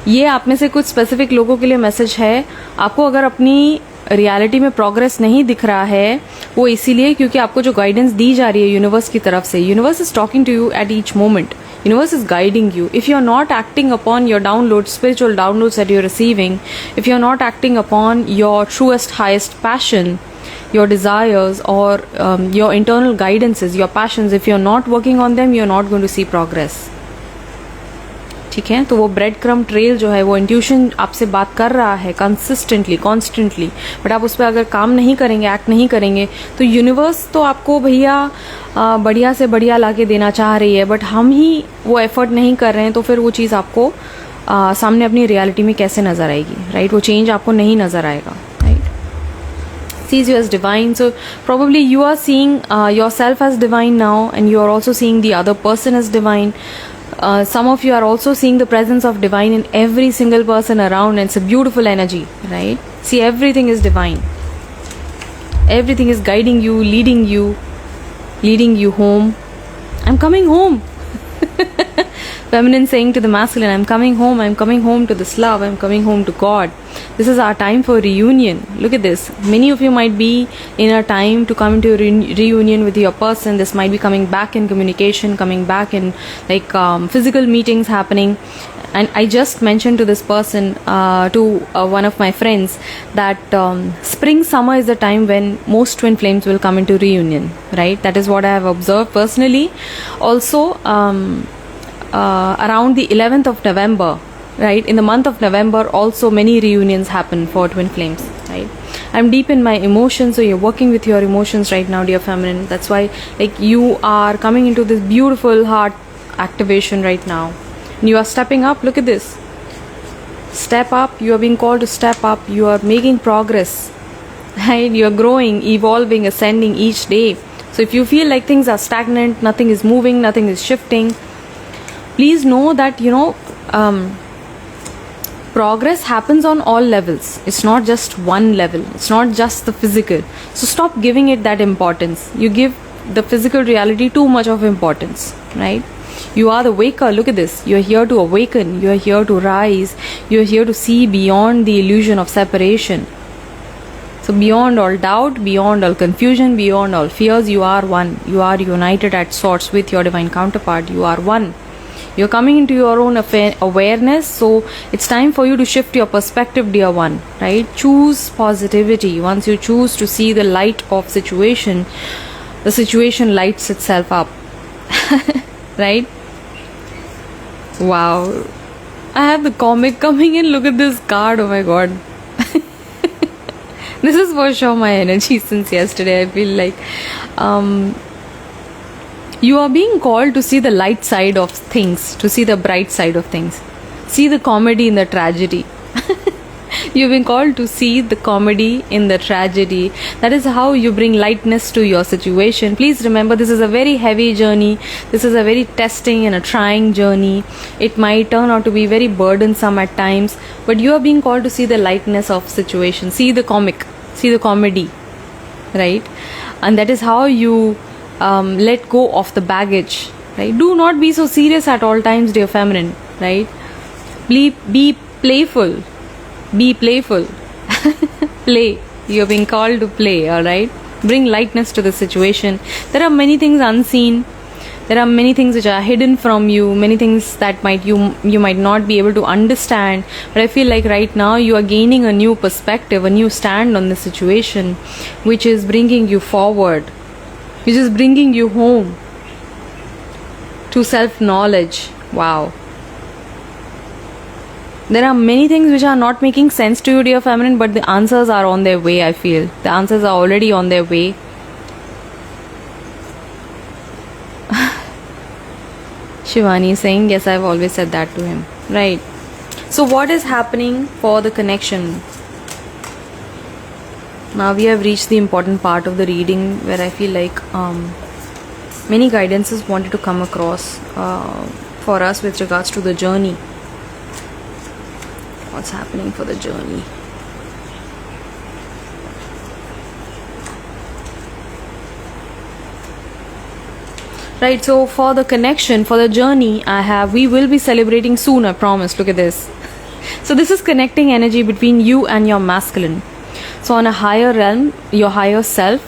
ये आप में से कुछ specific लोगों के लिए मैसेज है. आपको अगर अपनी रियलिटी में प्रोग्रेस नहीं दिख रहा है, वो इसीलिए क्योंकि आपको जो गाइडेंस दी जा रही है यूनिवर्स की तरफ से, universe is talking to you at each moment. Universe is guiding you. If you're not acting upon your downloads, spiritual downloads that you're receiving, if you're not acting upon your truest, highest passion, your desires or your internal guidances, your passions, if you're not working on them, you're not going to see progress. ठीक है? तो वो bread crumb trail जो है, वो intuition आपसे बात कर रहा है कंसिस्टेंटली, कॉन्स्टेंटली, बट आप उस पर अगर काम नहीं करेंगे, एक्ट नहीं करेंगे, तो यूनिवर्स तो आपको भैया बढ़िया से बढ़िया ला के देना चाह रही है, बट हम ही वो एफर्ट नहीं कर रहे हैं, तो फिर वो चीज़ आपको सामने अपनी रियलिटी में कैसे नज़र आएगी, राइट? वो चेंज आपको नहीं नज़र आएगा, right? Sees you as divine. So probably you are seeing yourself as divine now, and you are also seeing the other person as divine. Some of you are also seeing the presence of divine in every single person around, and it's a beautiful energy, right? See, everything is divine. Everything is guiding you, leading you home. I'm coming home. Feminine saying to the masculine, I'm coming home to this love, I'm coming home to God. This is our time for reunion. Look at this. Many of you might be in a time to come into a reunion with your person. This might be coming back in communication, coming back in like physical meetings happening. And I just mentioned to this person, to one of my friends, that spring, summer is the time when most twin flames will come into reunion, right? That is what I have observed personally. Also, around the 11th of November, right? In the month of November, also many reunions happen for twin flames, right? I'm deep in my emotions, so you're working with your emotions right now, dear feminine. That's why, like, you are coming into this beautiful heart activation right now. And you are stepping up. Look at this. Step up. You are being called to step up. You are making progress, right? You are growing, evolving, ascending each day. So if you feel like things are stagnant, nothing is moving, nothing is shifting, please know that, Progress happens on all levels. It's not just one level. It's not just the physical. So stop giving it that importance. You give the physical reality too much of importance, right? You are the waker. Look at this. You're here to awaken. You're here to rise. You're here to see beyond the illusion of separation. So beyond all doubt, beyond all confusion, beyond all fears, you are one. You are united at source with your divine counterpart. You are one. You're coming into your own awareness. So it's time for you to shift your perspective, dear one, right? Choose positivity. Once you choose to see the light of situation, the situation lights itself up. Right? Wow. I have the comic coming in. Look at this card. Oh my god. This is for sure my energy since yesterday. I feel like you are being called to see the light side of things, to see the bright side of things. See the comedy in the tragedy. You've been called to see the comedy in the tragedy. That is how you bring lightness to your situation. Please remember, this is a very heavy journey. This is a very testing and a trying journey. It might turn out to be very burdensome at times, but you are being called to see the lightness of situation. See the comic, see the comedy, right? And that is how you let go of the baggage, right? Do not be so serious at all times, dear feminine, right? Be playful. Be playful. Play. You're being called to play, alright? Bring lightness to the situation. There are many things unseen. There are many things which are hidden from you, many things that you might not be able to understand. But I feel like right now you are gaining a new perspective, a new stand on the situation, which is bringing you forward, which is bringing you home to self-knowledge. Wow. There are many things which are not making sense to you, dear feminine, but the answers are on their way, I feel. The answers are already on their way. Shivani is saying, yes, I've always said that to him. Right. So what is happening for the connection? Now we have reached the important part of the reading where I feel like many guidances wanted to come across for us with regards to the journey. What's happening for the journey? Right, so for the connection, for the journey, we will be celebrating soon, I promise. Look at this. So this is connecting energy between you and your masculine. So on a higher realm, your higher self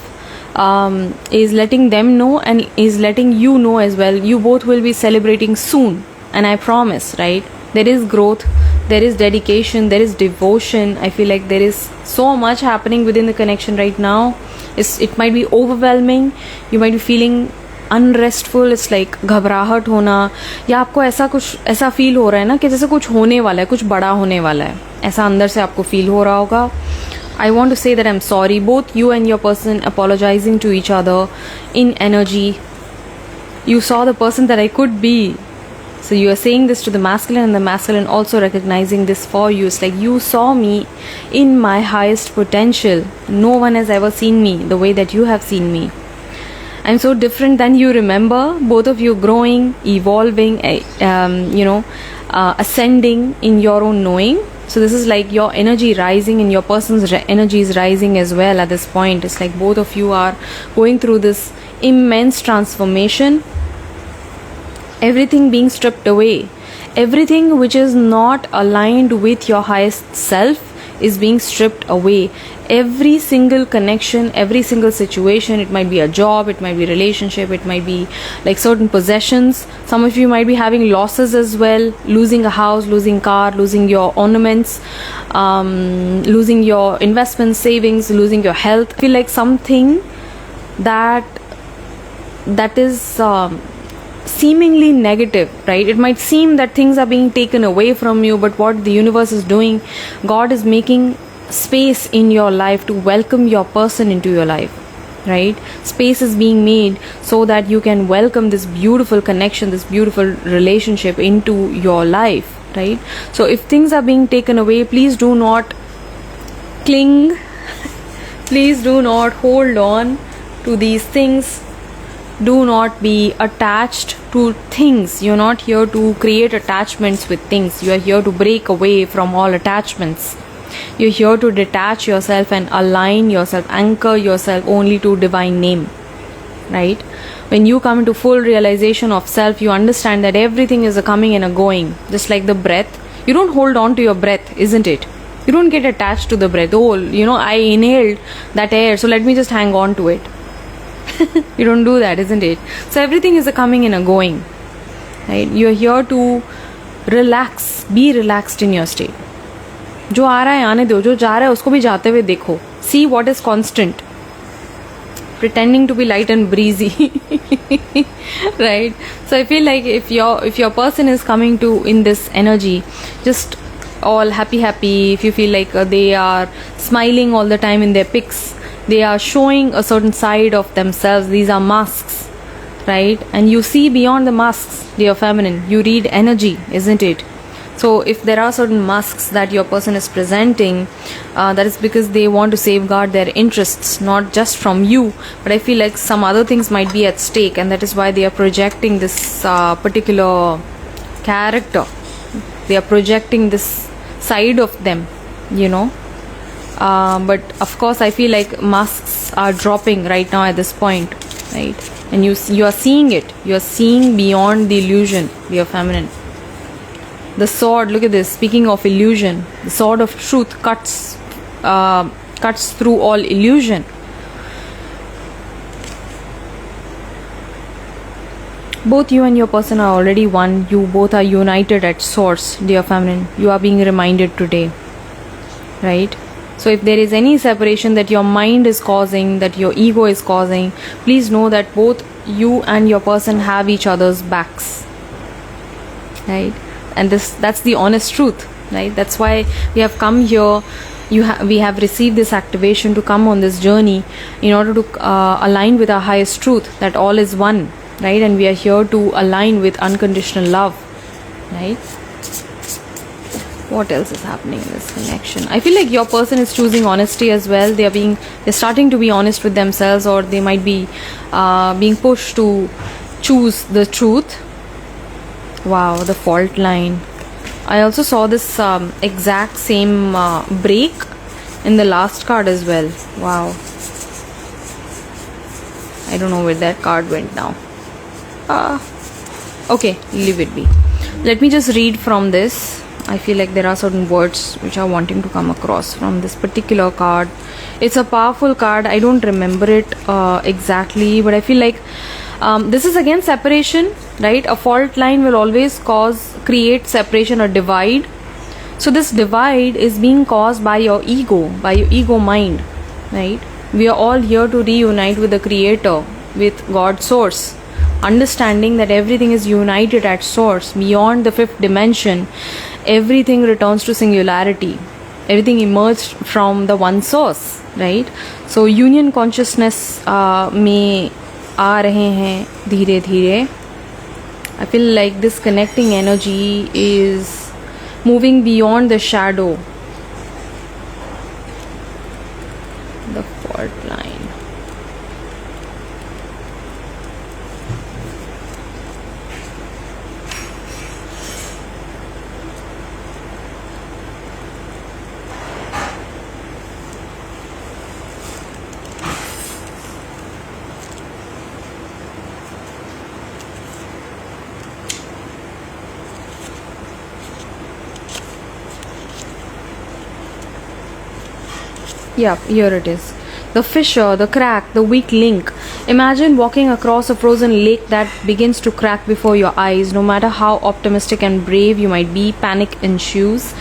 is letting them know and is letting you know as well. You both will be celebrating soon, and I promise, right? There is growth, there is dedication, there is devotion. I feel like there is so much happening within the connection right now. It might be overwhelming. You might be feeling unrestful. It's like घबराहट होना, या आपको ऐसा feel हो रहा है ना कि जैसे कुछ होने वाला है, कुछ बड़ा होने वाला है, ऐसा अंदर से आपको फील हो रहा होगा. I want to say that I am sorry, both you and your person apologising to each other in energy. You saw the person that I could be. So you are saying this to the masculine, and the masculine also recognizing this for you. It's like you saw me in my highest potential. No one has ever seen me the way that you have seen me. I'm so different than you remember. Both of you growing, evolving, ascending in your own knowing. So this is like your energy rising and your person's energy is rising as well at this point. It's like both of you are going through this immense transformation. Everything being stripped away. Everything which is not aligned with your highest self is being stripped away. Every single connection, every single situation, it might be a job, it might be a relationship, it might be like certain possessions. Some of you might be having losses as well, losing a house, losing car, losing your ornaments, losing your investments, savings, losing your health. I feel like something that is seemingly negative, right? It might seem that things are being taken away from you, but what the universe is doing, God is making space in your life to welcome your person into your life, right? Space is being made so that you can welcome this beautiful connection, this beautiful relationship into your life, right? So if things are being taken away, please do not cling. Please do not hold on to these things. Do not be attached to things. You're not here to create attachments with things. You are here to break away from all attachments. You're here to detach yourself and align yourself, anchor yourself only to divine name, right? When you come into full realization of self, you understand that everything is a coming and a going, just like the breath. You don't hold on to your breath, isn't it? You don't get attached to the breath. Oh, I inhaled that air, so let me just hang on to it. You don't do that, isn't it? So everything is a coming and a going, right? You're here to relax, be relaxed in your state. जो आ रहा है आने दो, जो जा रहा है उसको भी जाते हुए देखो. See what is constant. Pretending to be light and breezy, right? So I feel like if your person is coming to in this energy, just all happy. If you feel like they are smiling all the time in their pics, they are showing a certain side of themselves. These are masks, right? And you see beyond the masks, dear feminine. You read energy, isn't it? So if there are certain masks that your person is presenting, that is because they want to safeguard their interests, not just from you, but I feel like some other things might be at stake, and that is why they are projecting this particular character. They are projecting this side of them, but of course I feel like masks are dropping right now at this point, right? And you are seeing it. You are seeing beyond the illusion, dear feminine. The sword, look at this, speaking of illusion, the sword of truth cuts through all illusion. Both you and your person are already one. You both are united at source, dear feminine. You are being reminded today, right? So if there is any separation that your mind is causing, that your ego is causing, please know that both you and your person have each other's backs, right? And that's the honest truth, right? That's why we have come here. We have received this activation to come on this journey in order to align with our highest truth, that all is one, right? And we are here to align with unconditional love, right? What else is happening in this connection? I feel like your person is choosing honesty as well. They're starting to be honest with themselves, or they might be being pushed to choose the truth. Wow, the fault line. I also saw this exact same break in the last card as well. Wow. I don't know where that card went now. Okay, leave it be. Let me just read from this. I feel like there are certain words which are wanting to come across from this particular card. It's a powerful card. I don't remember it exactly, but I feel like this is again separation, right? A fault line will always create separation or divide. So this divide is being caused by your ego mind, right? We are all here to reunite with the Creator, with God Source, understanding that everything is united at source. Beyond the fifth dimension, everything returns to singularity. Everything emerged from the one source, right? So union consciousness में आ रहे हैं धीरे धीरे. I feel like this connecting energy is moving beyond the shadow, the fault line. Yeah, here it is. The fissure, the crack, the weak link. Imagine walking across a frozen lake that begins to crack before your eyes. No matter how optimistic and brave you might be, panic ensues.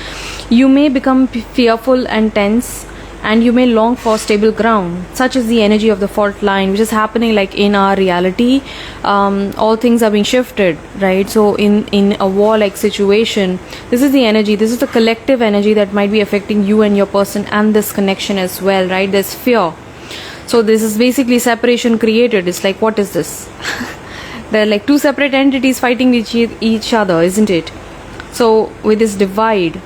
You may become fearful and tense, and you may long for stable ground. Such is the energy of the fault line, which is happening like in our reality. All things are being shifted, right? So in a war-like situation, this is the energy, this is the collective energy that might be affecting you and your person and this connection as well, right? There's fear. So this is basically separation created. It's like, what is this? They're like two separate entities fighting with each other, isn't it? So with this divide,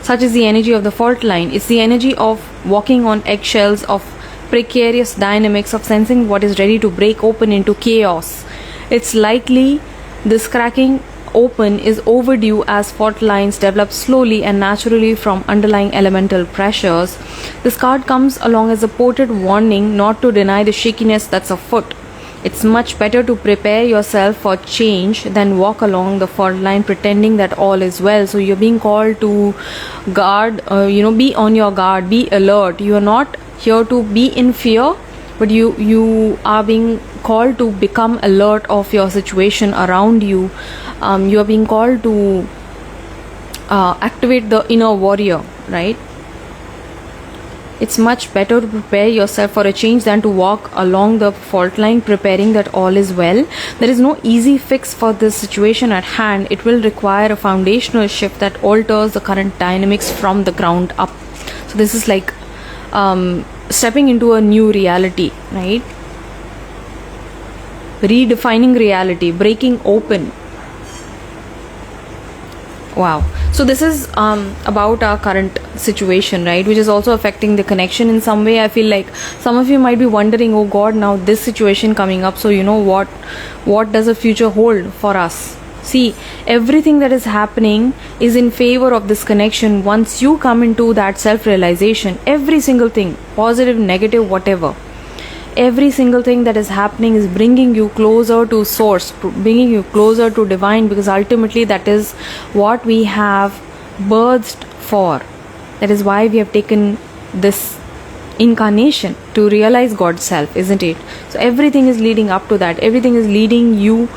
such is the energy of the fault line. It's the energy of walking on eggshells, of precarious dynamics of sensing what is ready to break open into chaos. It's likely this cracking open is overdue as fault lines develop slowly and naturally from underlying elemental pressures. This card comes along as a potent warning not to deny the shakiness that's afoot. It's much better to prepare yourself for change than walk along the fault line pretending that all is well. So you're being called to guard, be on your guard, be alert. You are not here to be in fear, but you are being called to become alert of your situation around you. You are being called to activate the inner warrior, right? It's much better to prepare yourself for a change than to walk along the fault line preparing that all is well. There is no easy fix for this situation at hand. It will require a foundational shift that alters the current dynamics from the ground up. So this is like stepping into a new reality, right? Redefining reality, breaking open. Wow. So this is about our current situation, right, which is also affecting the connection in some way. I feel like some of you might be wondering, oh God, now this situation coming up, so you know what does the future hold for us? See, everything that is happening is in favor of this connection. Once you come into that self-realization, every single thing, positive, negative, whatever, every single thing that is happening is bringing you closer to source, bringing you closer to divine, because ultimately that is what we have birthed for. That is why we have taken this incarnation, to realize God's self, isn't it? So everything is leading up to that. Everything is leading you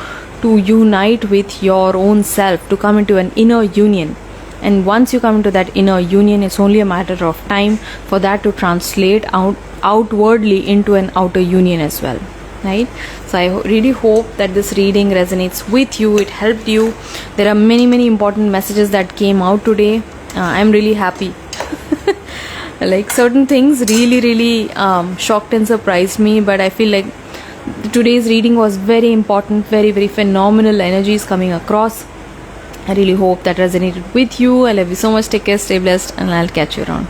to unite with your own self, to come into an inner union. And once you come into that inner union, it's only a matter of time for that to translate outwardly into an outer union as well, right? So I really hope that this reading resonates with you. It helped you. There are many important messages that came out today. I'm really happy. Like certain things really shocked and surprised me, but I feel like today's reading was very important. Very phenomenal energies coming across. I really hope that resonated with you. I love you so much. Take care, stay blessed, and I'll catch you around.